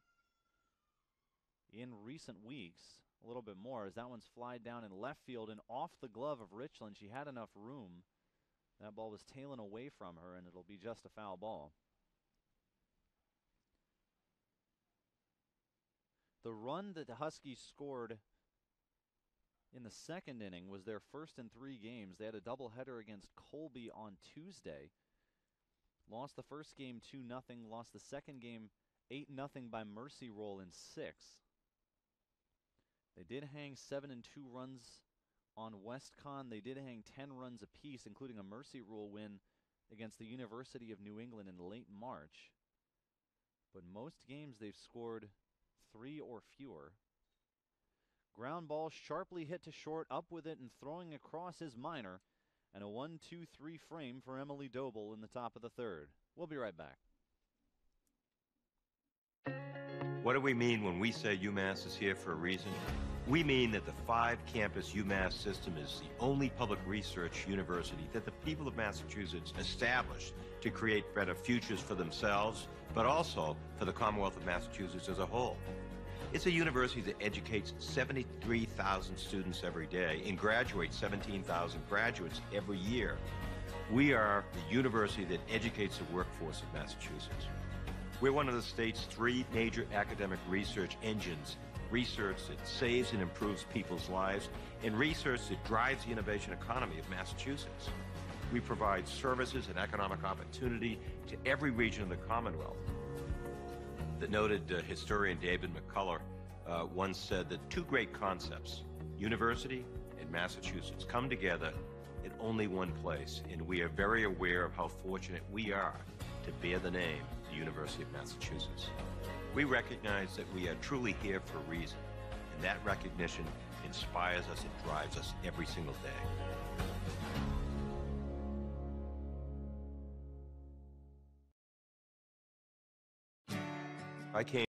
in recent weeks a little bit more, as that one's flied down in left field and off the glove of Richland. She had enough room. That ball was tailing away from her, and it'll be just a foul ball. The run that the Huskies scored in the second inning was their first in 3 games. They had a doubleheader against Colby on Tuesday. Lost the first game 2-0, lost the second game 8-0 by mercy roll in 6. They did hang 7 and 2 runs on WestCon. They did hang 10 runs apiece, including a mercy rule win against the University of New England in late March. But most games they've scored 3 or fewer. Ground ball sharply hit to short, up with it and throwing across is Minor, and a 1-2-3 frame for Emily Doble in the top of the third. We'll be right back. What do we mean when we say UMass is here for a reason? We mean that the 5-campus UMass system is the only public research university that the people of Massachusetts established to create better futures for themselves, but also for the Commonwealth of Massachusetts as a whole. It's a university that educates 73,000 students every day and graduates 17,000 graduates every year. We are the university that educates the workforce of Massachusetts. We're one of the state's 3 major academic research engines: research that saves and improves people's lives, and research that drives the innovation economy of Massachusetts. We provide services and economic opportunity to every region of the Commonwealth. The noted historian David McCullough once said that 2 great concepts, university and Massachusetts, come together in only one place, and we are very aware of how fortunate we are to bear the name, the University of Massachusetts. We recognize that we are truly here for a reason, and that recognition inspires us and drives us every single day. I came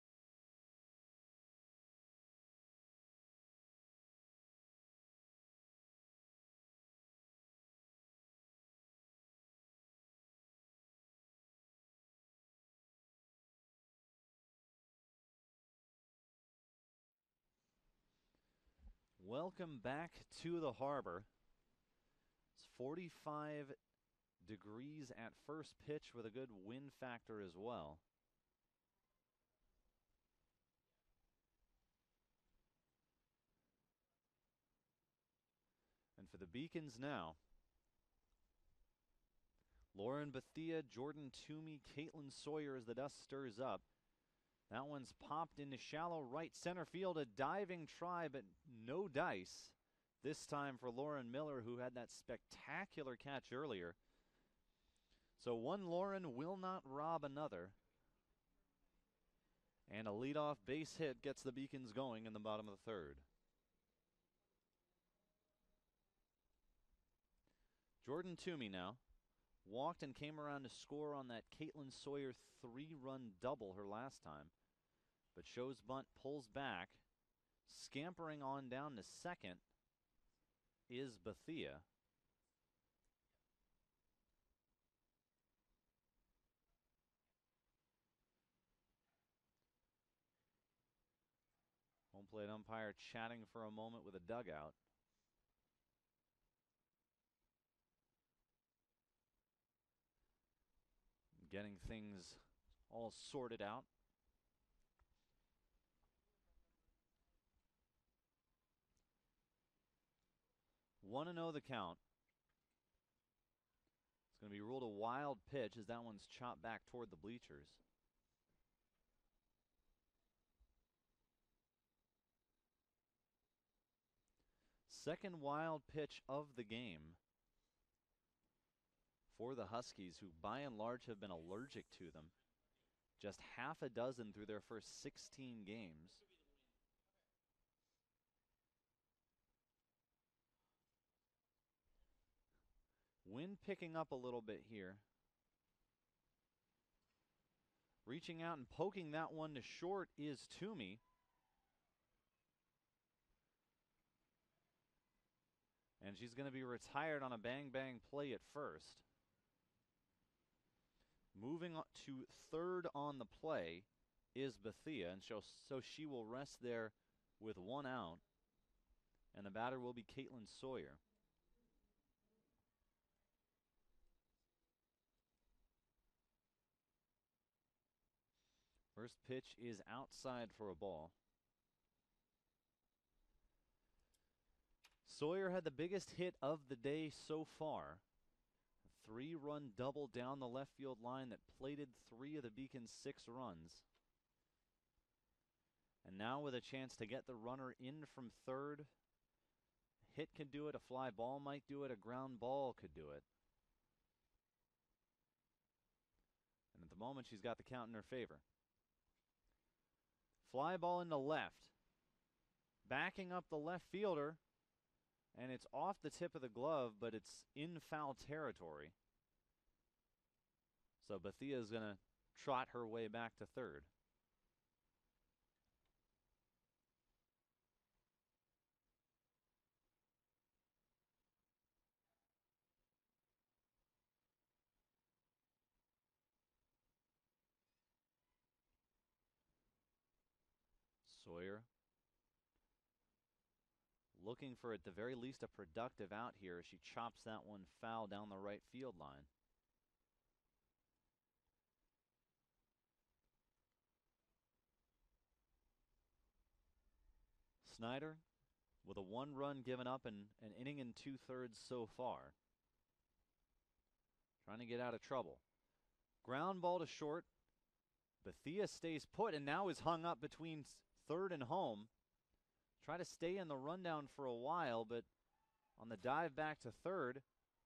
Welcome back to the harbor. It's 45 degrees at first pitch with a good wind factor as well. And for the Beacons now, Lauren Bethia, Jordan Toomey, Caitlin Sawyer as the dust stirs up. That one's popped into shallow right center field. A diving try, but no dice. This time for Lauren Miller, who had that spectacular catch earlier. So one Lauren will not rob another. And a leadoff base hit gets the Beacons going in the bottom of the third. Jordan Toomey now walked and came around to score on that Caitlin Sawyer 3-run double her last time. But shows bunt, pulls back. Scampering on down to second is Bethia. Home plate umpire chatting for a moment with a dugout. Getting things all sorted out. One and 0 the count. It's going to be ruled a wild pitch as that one's chopped back toward the bleachers. Second wild pitch of the game for the Huskies, who by and large have been allergic to them. Just half a dozen through their first 16 games. Wind picking up a little bit here. Reaching out and poking that one to short is Toomey. And she's going to be retired on a bang-bang play at first. Moving to third on the play is Bethia, and so she will rest there with 1 out. And the batter will be Caitlin Sawyer. First pitch is outside for a ball. Sawyer had the biggest hit of the day so far. A 3-run double down the left field line that plated 3 of the Beacons' 6 runs. And now with a chance to get the runner in from third. A hit could do it, a fly ball might do it, a ground ball could do it. And at the moment, she's got the count in her favor. Fly ball into left. Backing up the left fielder. And it's off the tip of the glove, but it's in foul territory. So Bethia is going to trot her way back to third. Sawyer looking for, at the very least, a productive out here as she chops that one foul down the right field line. Snyder with a 1 run given up and an inning and 2/3 so far. Trying to get out of trouble. Ground ball to short. Bethia stays put and now is hung up between third and home. Try to stay in the rundown for a while, but on the dive back to third,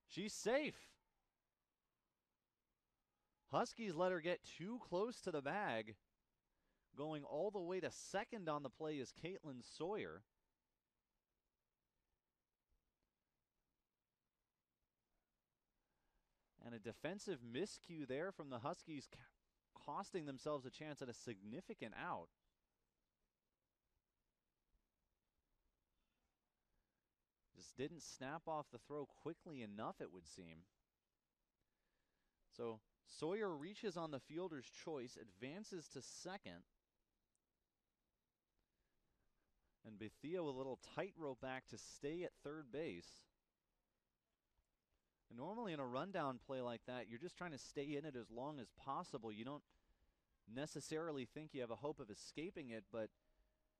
she's safe. Huskies let her get too close to the bag. Going all the way to second on the play is Caitlin Sawyer. And a defensive miscue there from the Huskies, costing themselves a chance at a significant out. Just didn't snap off the throw quickly enough, it would seem. So Sawyer reaches on the fielder's choice, advances to second. And Bethia with a little tightrope back to stay at third base. And normally in a rundown play like that, you're just trying to stay in it as long as possible. You don't necessarily think you have a hope of escaping it, but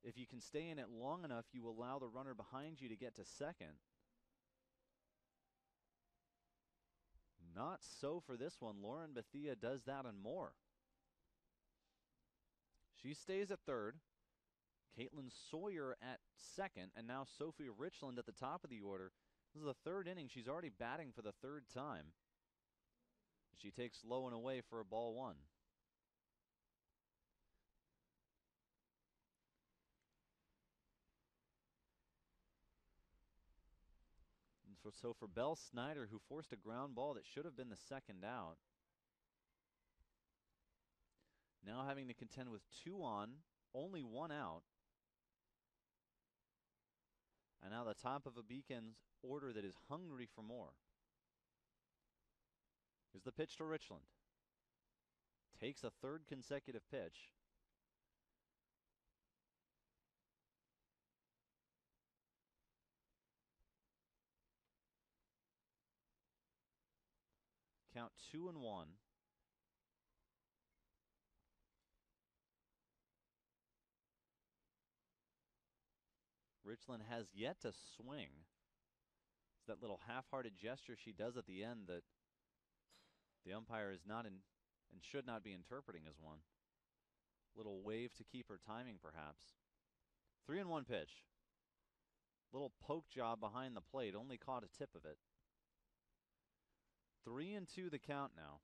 if you can stay in it long enough, you allow the runner behind you to get to second. Not so for this one. Lauren Bethia does that and more. She stays at third. Caitlin Sawyer at second, and now Sophie Richland at the top of the order. This is the third inning. She's already batting for the third time. She takes low and away for a ball 1. And so for Belle Snyder, who forced a ground ball that should have been the second out, now having to contend with 2 on, only 1 out. And now the top of a Beacons order that is hungry for more. Here's the pitch to Richland. Takes a third consecutive pitch. Count 2-1. Richland has yet to swing. It's that little half-hearted gesture she does at the end that the umpire is not in and should not be interpreting as one. Little wave to keep her timing, perhaps. 3-1 pitch. Little poke job behind the plate, only caught a tip of it. 3-2 the count now.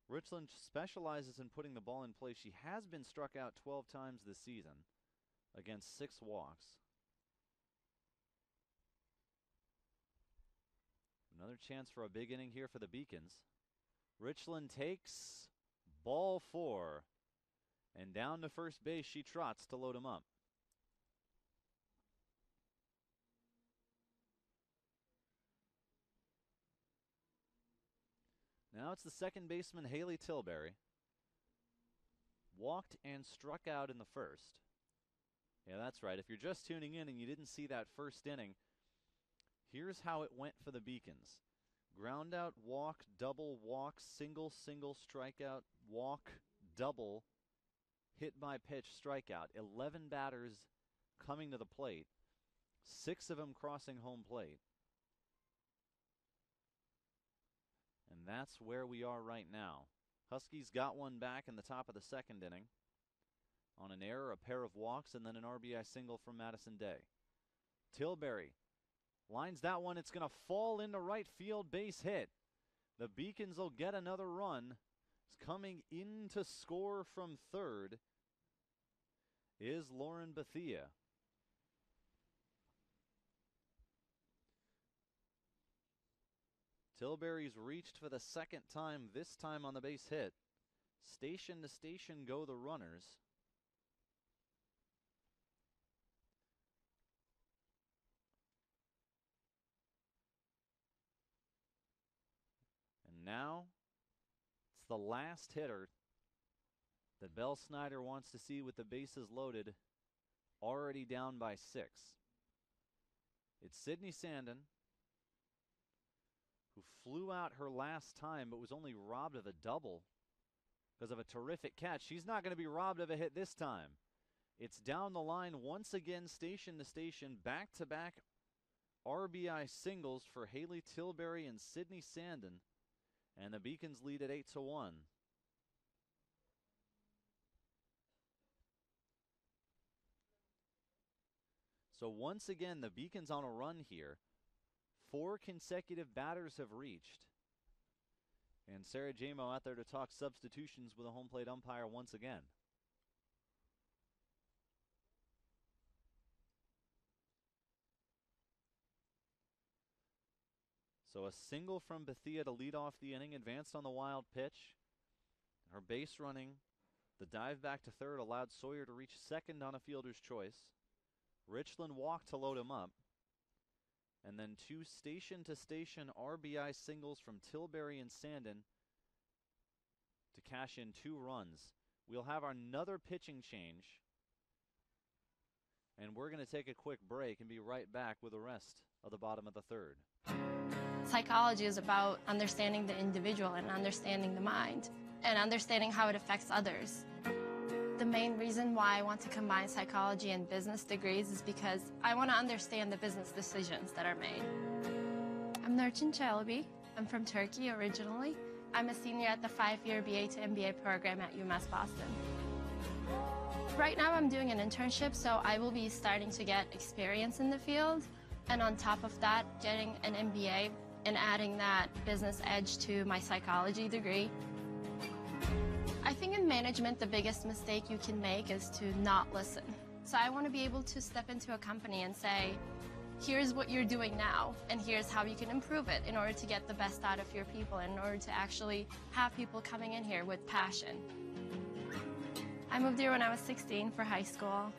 Richland specializes in putting the ball in play. She has been struck out 12 times this season against 6 walks. Another chance for a big inning here for the Beacons. Richland takes ball 4. And down to first base she trots to load him up. Now it's the second baseman, Haley Tilbury. Walked and struck out in the first. Yeah, that's right. If you're just tuning in and you didn't see that first inning, here's how it went for the Beacons. Ground out, walk, double, walk, single, single, strikeout, walk, double, hit by pitch, strikeout. 11 batters coming to the plate, 6 of them crossing home plate. And that's where we are right now. Huskies got one back in the top of the second inning on an error, a pair of walks, and then an RBI single from Madison Day. Tilbury lines that one. It's going to fall into right field, base hit. The Beacons will get another run. It's coming in to score from third is Lauren Bethia. Tilbury's reached for the second time, this time on the base hit. Station to station go the runners. And now it's the last hitter that Belle Snyder wants to see with the bases loaded, already down by 6. It's Sydney Sandin, who flew out her last time but was only robbed of a double because of a terrific catch. She's not going to be robbed of a hit this time. It's down the line once again, station to station, back-to-back RBI singles for Haley Tilbury and Sydney Sandin, and the Beacons lead at 8-1. So once again, the Beacons on a run here. 4 consecutive batters have reached. And Sarah Jamo out there to talk substitutions with a home plate umpire once again. So a single from Bethia to lead off the inning, advanced on the wild pitch. Her base running, the dive back to third allowed Sawyer to reach second on a fielder's choice. Richland walked to load him up. And then 2 station-to-station RBI singles from Tilbury and Sandin to cash in 2 runs. We'll have another pitching change. And we're going to take a quick break and be right back with the rest of the bottom of the third. Psychology is about understanding the individual and understanding the mind and understanding how it affects others. The main reason why I want to combine psychology and business degrees is because I want to understand the business decisions that are made. I'm Nurçin Çelebi. I'm from Turkey originally. I'm a senior at the 5-year BA to MBA program at UMass Boston. Right now I'm doing an internship, so I will be starting to get experience in the field. And on top of that, getting an MBA and adding that business edge to my psychology degree. I think in management, the biggest mistake you can make is to not listen. So I want to be able to step into a company and say, here's what you're doing now, and here's how you can improve it in order to get the best out of your people, in order to actually have people coming in here with passion. I moved here when I was 16 for high school.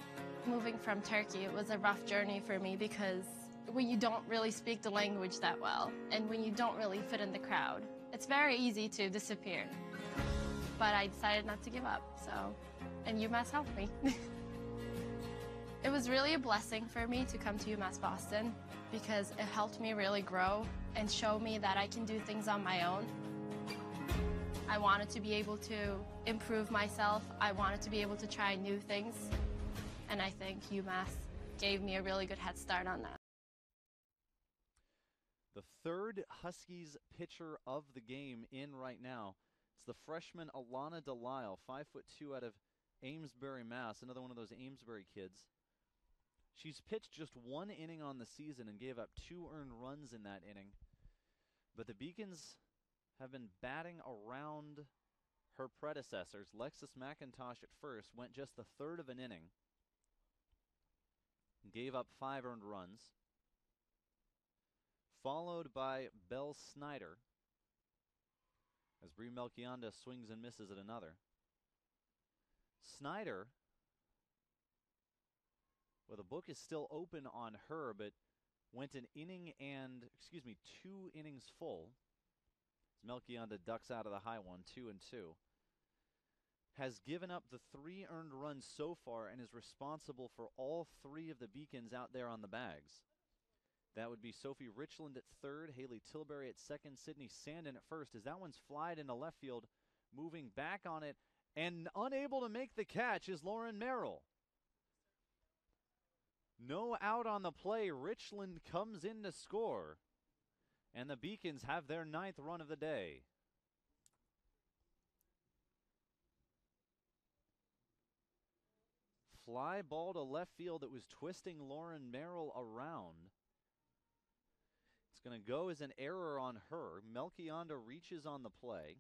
Moving from Turkey, it was a rough journey for me because when you don't really speak the language that well, and when you don't really fit in the crowd, it's very easy to disappear. But I decided not to give up, and UMass helped me. It was really a blessing for me to come to UMass Boston because it helped me really grow and show me that I can do things on my own. I wanted to be able to improve myself. I wanted to be able to try new things, and I think UMass gave me a really good head start on that. The third Huskies pitcher of the game in right now. It's the freshman Alana Delisle, 5'2" out of Amesbury, Mass., another one of those Amesbury kids. She's pitched just 1 inning on the season and gave up 2 earned runs in that inning. But the Beacons have been batting around her predecessors. Lexus McIntosh at first went just the third of an inning, gave up 5 earned runs, followed by Belle Snyder, as Brie Melchionda swings and misses at another. Snyder, well, the book is still open on her, but went an inning and, 2 innings full. As Melchionda ducks out of the high one, 2-2. Has given up the 3 earned runs so far and is responsible for all 3 of the Beacons out there on the bags. That would be Sophie Richland at third, Haley Tilbury at second, Sydney Sandin at first. As that one's flied into left field, moving back on it, and unable to make the catch is Lauren Merrill. No out on the play. Richland comes in to score, and the Beacons have their 9th run of the day. Fly ball to left field that was twisting Lauren Merrill around. It's going to go as an error on her. Melchionda reaches on the play.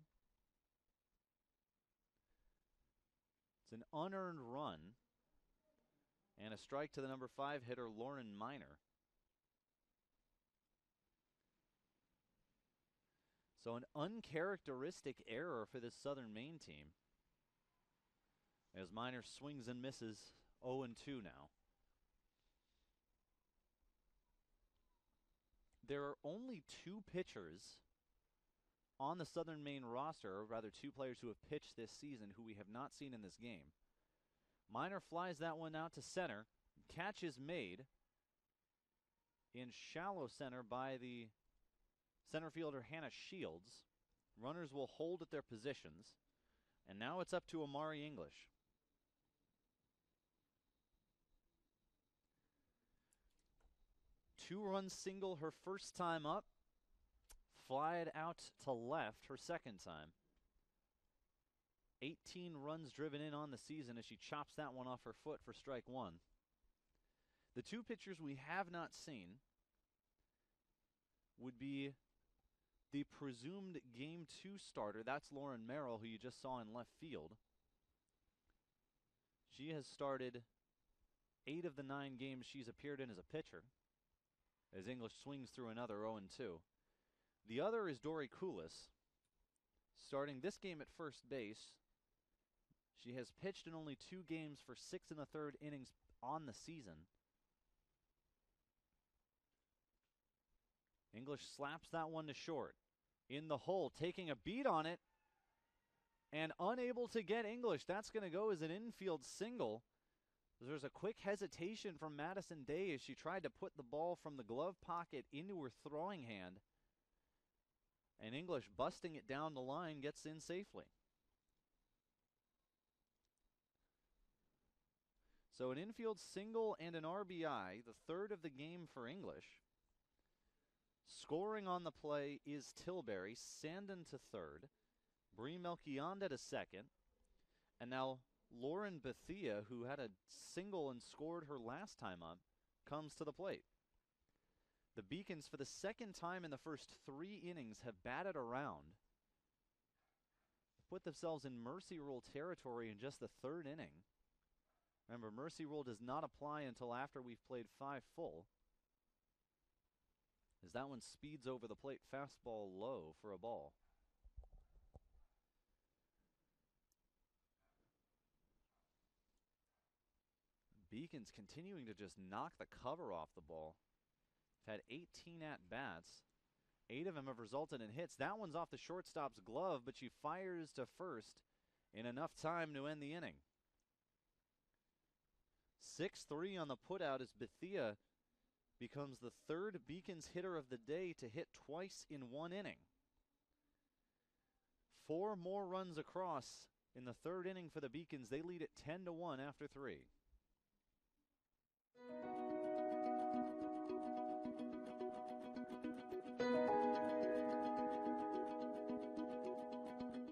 It's an unearned run. And a strike to the number 5 hitter, Lauren Miner. So an uncharacteristic error for this Southern Maine team, as Miner swings and misses. 0-2 now. There are only 2 pitchers on the Southern Maine roster, or rather 2 players who have pitched this season who we have not seen in this game. Miner flies that one out to center. Catch is made in shallow center by the center fielder Hannah Shields. Runners will hold at their positions. And now it's up to Amari English. Two-run single her first time up. Fly it out to left her second time. 18 runs driven in on the season as she chops that one off her foot for strike 1. The 2 pitchers we have not seen would be the presumed Game 2 starter. That's Lauren Merrill, who you just saw in left field. She has started 8 of the 9 games she's appeared in as a pitcher, as English swings through another 0-2. The other is Dory Koulis, starting this game at first base. She has pitched in only 2 games for 6 1/3 innings on the season. English slaps that one to short. In the hole, taking a beat on it, and unable to get English. That's going to go as an infield single. There's a quick hesitation from Madison Day as she tried to put the ball from the glove pocket into her throwing hand. And English, busting it down the line, gets in safely. So an infield single and an RBI, the third of the game for English. Scoring on the play is Tilbury, Sandin to third, Bree Melchionda to second, and now Lauren Bethia, who had a single and scored her last time up, comes to the plate. The Beacons, for the second time in the first 3 innings, have batted around, put themselves in mercy rule territory in just the 3rd inning. Remember, mercy rule does not apply until after we've played 5 full. As that one speeds over the plate, fastball low for a ball. Beacons continuing to just knock the cover off the ball. Had 18 at-bats. 8 of them have resulted in hits. That one's off the shortstop's glove, but she fires to first in enough time to end the inning. 6-3 on the putout as Bethia becomes the 3rd Beacons hitter of the day to hit twice in 1 inning. 4 more runs across in the 3rd inning for the Beacons. They lead it 10-1 after 3.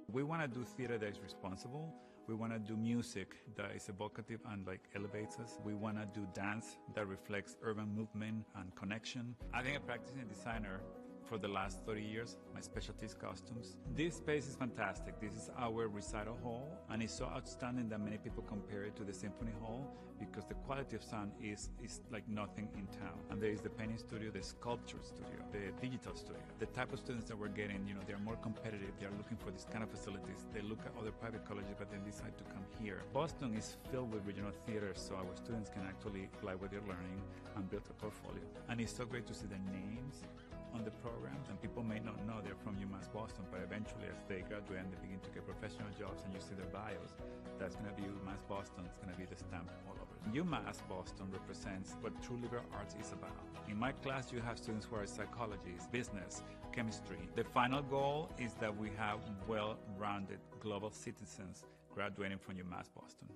We want to do theater that is responsible. We want to do music that is evocative and elevates us. We want to do dance that reflects urban movement and connection. I think I'm practicing designer for the last 30 years. My specialty is costumes. This space is fantastic. This is our recital hall, and it's so outstanding that many people compare it to the symphony hall because the quality of sound is like nothing in town. And there is the painting studio, the sculpture studio, the digital studio. The type of students that we're getting, they're more competitive. They're looking for these kind of facilities. They look at other private colleges, but then decide to come here. Boston is filled with regional theaters, so our students can actually apply what they're learning and build a portfolio. And it's so great to see their names on the programs, and people may not know they're from UMass Boston, but eventually as they graduate and they begin to get professional jobs and you see their bios, that's going to be UMass Boston. It's going to be the stamp all over. UMass Boston represents what true liberal arts is about. In my class, you have students who are psychologists, business, chemistry. The final goal is that we have well-rounded global citizens graduating from UMass Boston.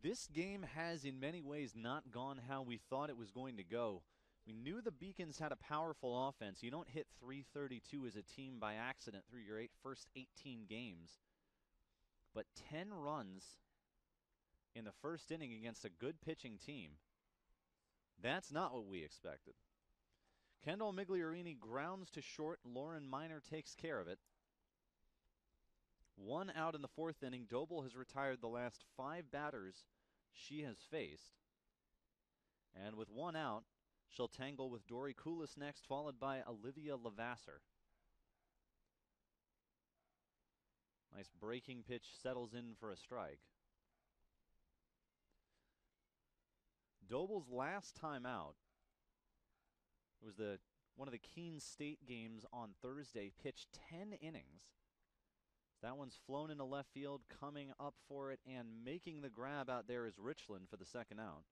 This game has in many ways not gone how we thought it was going to go. We knew the Beacons had a powerful offense. You don't hit 332 as a team by accident through your first 18 games. But 10 runs in the first inning against a good pitching team, that's not what we expected. Kendall Migliorini grounds to short. Lauren Miner takes care of it. 1 out in the 4th inning. Doble has retired the last 5 batters she has faced. And with one out, she'll tangle with Dory Koulis next, followed by Olivia Lavasser. Nice breaking pitch settles in for a strike. Doble's last time out, it was one of the Keene State games on Thursday, pitched 10 innings. That one's flown into left field, coming up for it, and making the grab out there is Richland for the second out.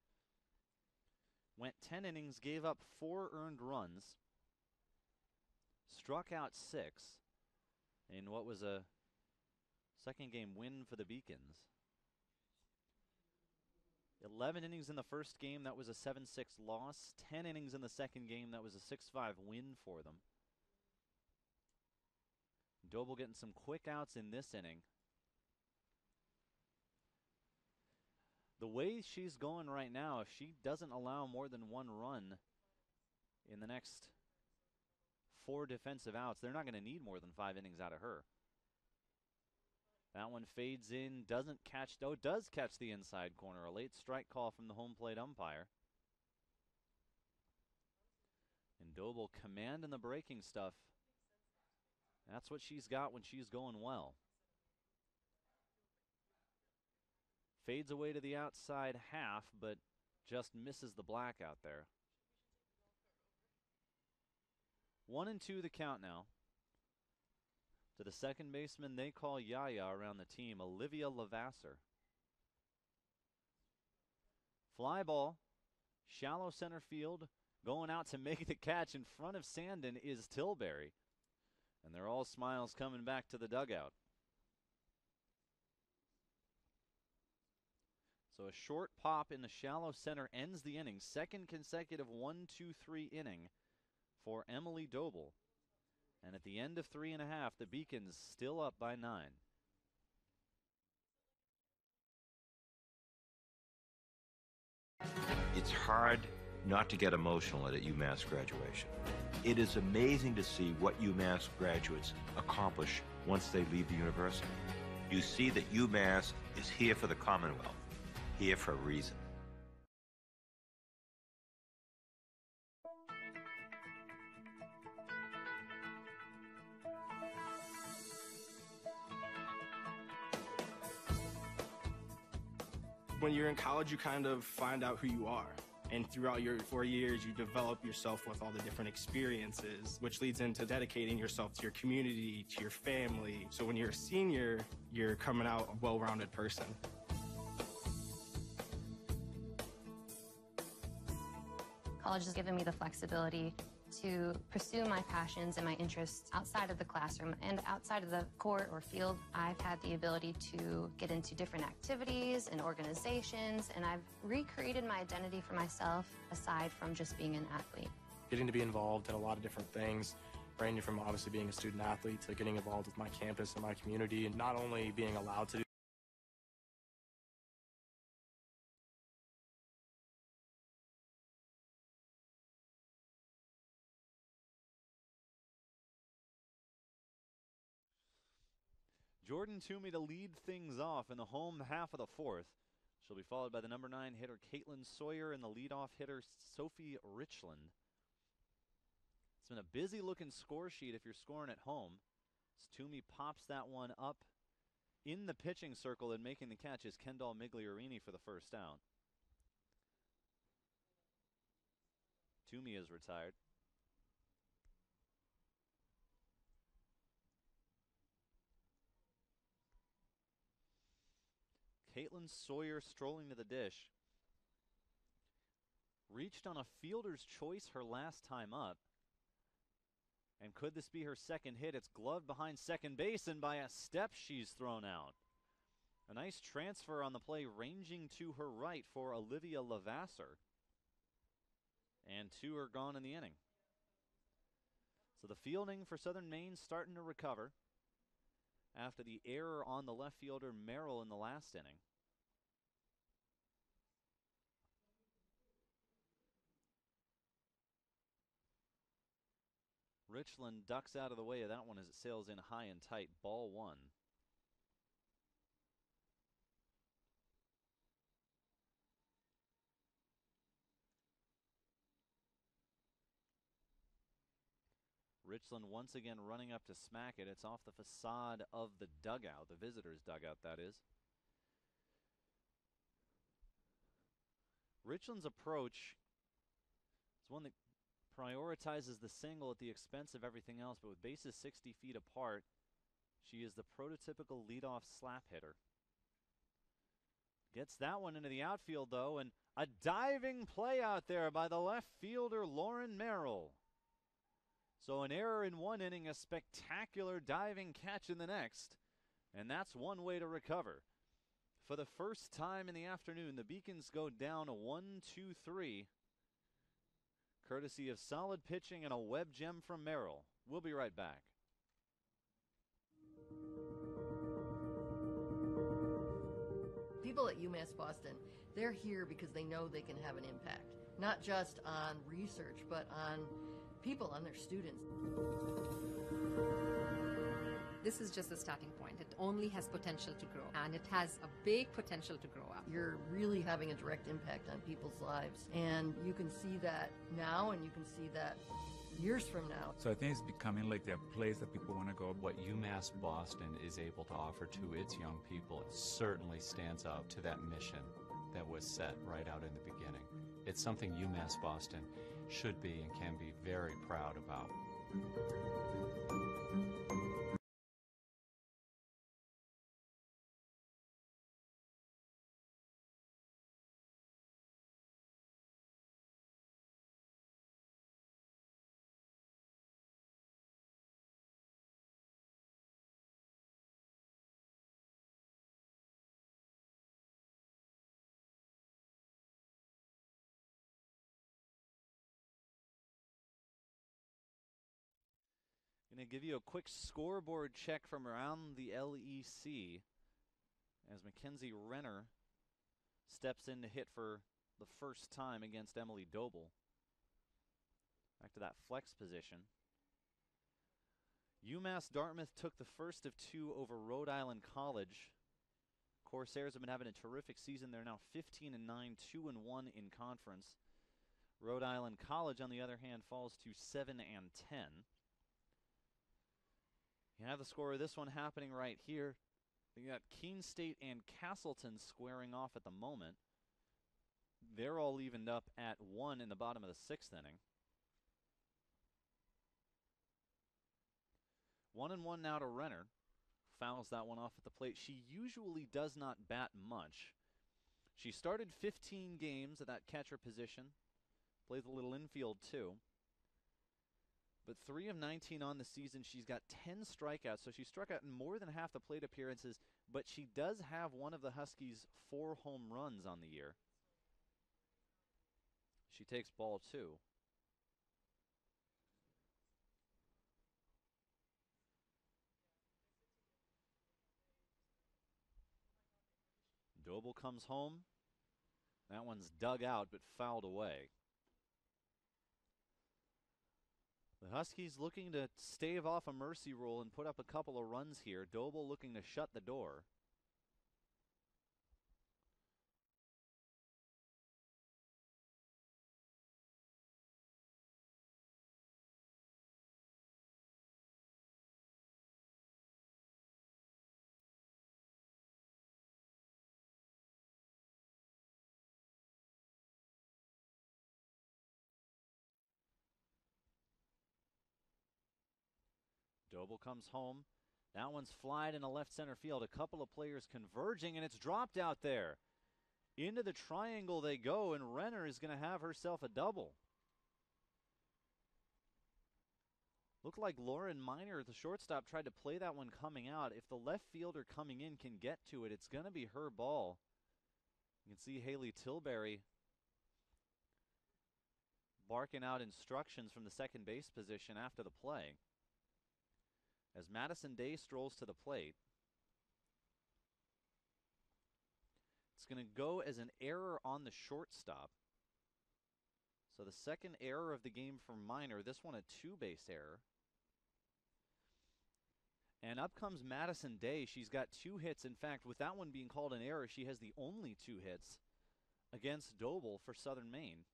Went 10 innings, gave up 4 earned runs, struck out 6 in what was a second game win for the Beacons. 11 innings in the first game, that was a 7-6 loss. 10 innings in the second game, that was a 6-5 win for them. Doble getting some quick outs in this inning. The way she's going right now, if she doesn't allow more than 1 run in the next 4 defensive outs, they're not going to need more than 5 innings out of her. That one fades in, doesn't catch, though does catch the inside corner. A late strike call from the home plate umpire. And Doble commanding the breaking stuff. That's what she's got when she's going well. Fades away to the outside half, but just misses the black out there. 1-2 the count now. To the second baseman they call Yaya around the team, Olivia Lavasser. Fly ball, shallow center field, going out to make the catch in front of Sandin is Tilbury. And they're all smiles coming back to the dugout. So a short pop in the shallow center ends the inning. Second consecutive 1-2-3 inning for Emily Doble. And at the end of 3 1/2, the Beacons still up by 9. It's hard not to get emotional at a UMass graduation. It is amazing to see what UMass graduates accomplish once they leave the university. You see that UMass is here for the Commonwealth, here for a reason. When you're in college, you kind of find out who you are. And throughout your 4 years, you develop yourself with all the different experiences, which leads into dedicating yourself to your community, to your family. So when you're a senior, you're coming out a well-rounded person. College has given me the flexibility to pursue my passions and my interests outside of the classroom and outside of the court or field. I've had the ability to get into different activities and organizations, and I've recreated my identity for myself aside from just being an athlete. Getting to be involved in a lot of different things, ranging from obviously being a student athlete to getting involved with my campus and my community, and not only being allowed to do Jordan Toomey to lead things off in the home half of the 4th. She'll be followed by the number 9 hitter Caitlin Sawyer and the leadoff hitter Sophie Richland. It's been a busy looking score sheet if you're scoring at home. As Toomey pops that one up in the pitching circle, and making the catch is Kendall Migliorini for the first out. Toomey is retired. Caitlin Sawyer strolling to the dish. Reached on a fielder's choice her last time up. And could this be her second hit? It's gloved behind second base, and by a step she's thrown out. A nice transfer on the play, ranging to her right for Olivia Lavasser. And 2 are gone in the inning. So the fielding for Southern Maine starting to recover after the error on the left fielder Merrill in the last inning. Richland ducks out of the way of that one as it sails in high and tight. Ball 1. Richland once again running up to smack it. It's off the facade of the dugout, the visitors' dugout, that is. Richland's approach is one that prioritizes the single at the expense of everything else, but with bases 60 feet apart, she is the prototypical leadoff slap hitter. Gets that one into the outfield, though, and a diving play out there by the left fielder, Lauren Merrill. So an error in one inning, a spectacular diving catch in the next, and that's one way to recover. For the first time in the afternoon, the Beacons go down a 1-2-3, courtesy of solid pitching and a web gem from Merrill. We'll be right back. People at UMass Boston, they're here because they know they can have an impact, not just on research, but on people, on their students. This is just a starting point. It only has potential to grow, and it has a big potential to grow up. You're really having a direct impact on people's lives, and you can see that now, and you can see that years from now. So I think it's becoming like the place that people want to go. What UMass Boston is able to offer to its young people certainly stands out to that mission that was set right out in the beginning. It's something UMass Boston should be and can be very proud about. Going to give you a quick scoreboard check from around the LEC as Mackenzie Renner steps in to hit for the first time against Emily Doble. Back to that flex position. UMass Dartmouth took the first of two over Rhode Island College. Corsairs have been having a terrific season. They're now 15-9, 2-1 in conference. Rhode Island College, on the other hand, falls to 7-10. You have the score of this one happening right here. You got Keene State and Castleton squaring off at the moment. They're all evened up at 1 in the bottom of the 6th inning. 1-1 now to Renner. Fouls that one off at the plate. She usually does not bat much. She started 15 games at that catcher position. Plays a little infield too. But 3 of 19 on the season. She's got 10 strikeouts, so she struck out in more than half the plate appearances, but she does have one of the Huskies' 4 home runs on the year. She takes ball 2. Doble comes home. That one's dug out but fouled away. The Huskies looking to stave off a mercy rule and put up a couple of runs here. Doble looking to shut the door. Doble comes home. That one's flied into left center field. A couple of players converging, and it's dropped out there. Into the triangle they go, and Renner is going to have herself a double. Looked like Lauren Miner, the shortstop, tried to play that one coming out. If the left fielder coming in can get to it, it's going to be her ball. You can see Haley Tilbury barking out instructions from the second base position after the play. As Madison Day strolls to the plate, it's going to go as an error on the shortstop. So the second error of the game for Miner, this one a 2-base error. And up comes Madison Day. She's got 2 hits. In fact, with that one being called an error, she has the only 2 hits against Doble for Southern Maine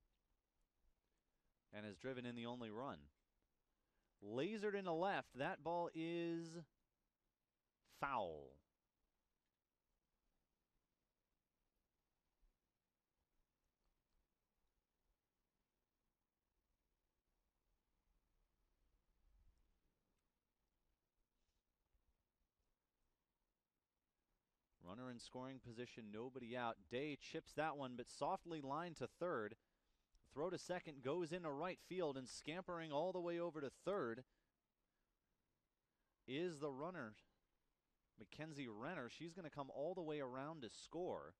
and has driven in the only run. Lasered into left. That ball is foul. Runner in scoring position, nobody out. Day chips that one, but softly lined to third. Throw to second, goes into right field, and scampering all the way over to third is the runner, Mackenzie Renner. She's going to come all the way around to score.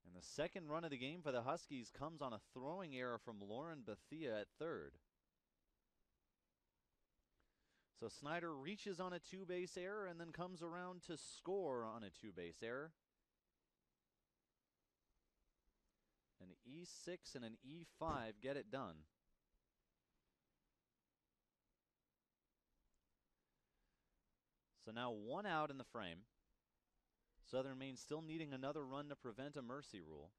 And the second run of the game for the Huskies comes on a throwing error from Lauren Bethia at third. So Snyder reaches on a two-base error and then comes around to score on a two-base error. An E6 and an E5 get it done. So now one out in the frame. Southern Maine still needing another run to prevent a mercy rule.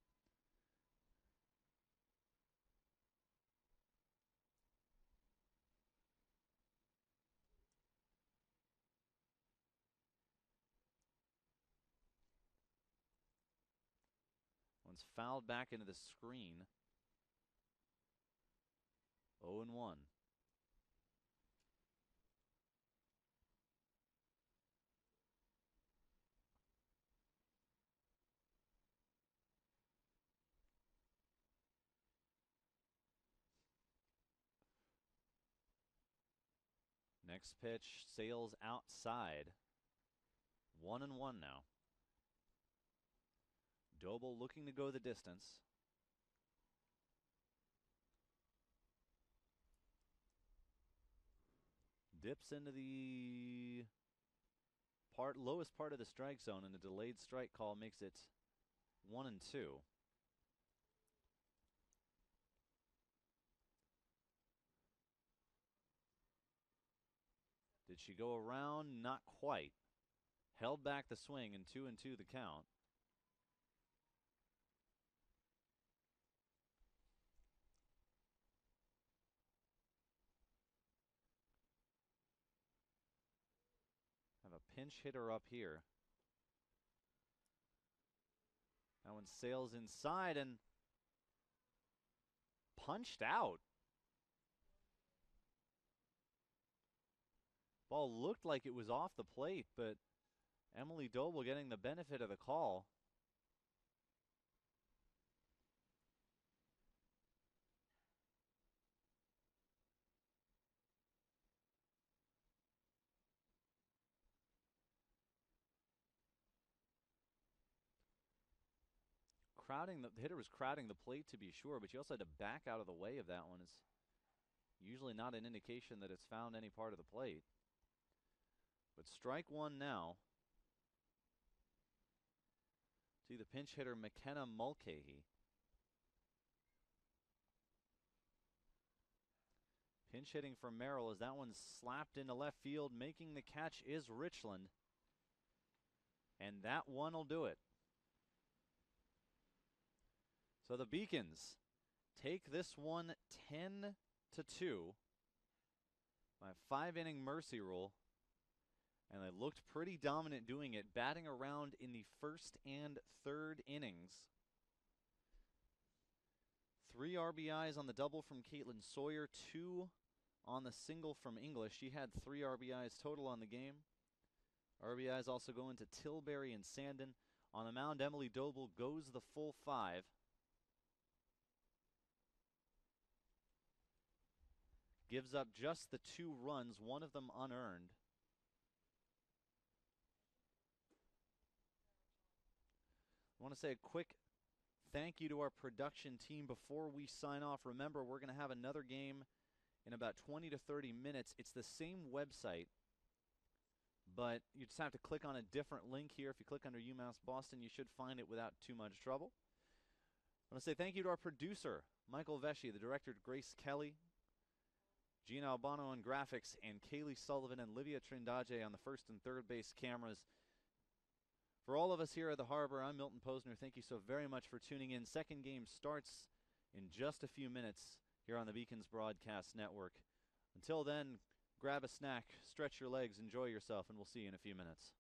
One's fouled back into the screen. 0-1. Next pitch sails outside. 1-1 now. Doble looking to go the distance. Dips into the lowest part of the strike zone, and a delayed strike call makes it 1-2. Did she go around? Not quite. Held back the swing, and 2-2 the count. Have a pinch hitter up here. That one sails inside and punched out. Ball looked like it was off the plate, but Emily Doble getting the benefit of the call. The hitter was crowding the plate to be sure, but you also had to back out of the way of that one. It's usually not an indication that it's found any part of the plate. But strike one now. See the pinch hitter, McKenna Mulcahy. Pinch hitting for Merrill as that one's slapped into left field. Making the catch is Richland. And that one will do it. So the Beacons take this one 10-2 by a 5-inning mercy rule. And they looked pretty dominant doing it, batting around in the first and third innings. 3 RBIs on the double from Caitlin Sawyer, 2 on the single from English. She had 3 RBIs total on the game. RBIs also going to Tilbury and Sandin. On the mound, Emily Doble goes the full 5. Gives up just the 2 runs, one of them unearned. I want to say a quick thank you to our production team before we sign off. Remember, we're going to have another game in about 20 to 30 minutes. It's the same website, but you just have to click on a different link here. If you click under UMass Boston, you should find it without too much trouble. I want to say thank you to our producer, Michael Vesci, the director, Grace Kelly, Gina Albano on graphics, and Kaylee Sullivan and Livia Trindade on the first and third base cameras. For all of us here at the Harbor, I'm Milton Posner. Thank you so very much for tuning in. Second game starts in just a few minutes here on the Beacons Broadcast Network. Until then, grab a snack, stretch your legs, enjoy yourself, and we'll see you in a few minutes.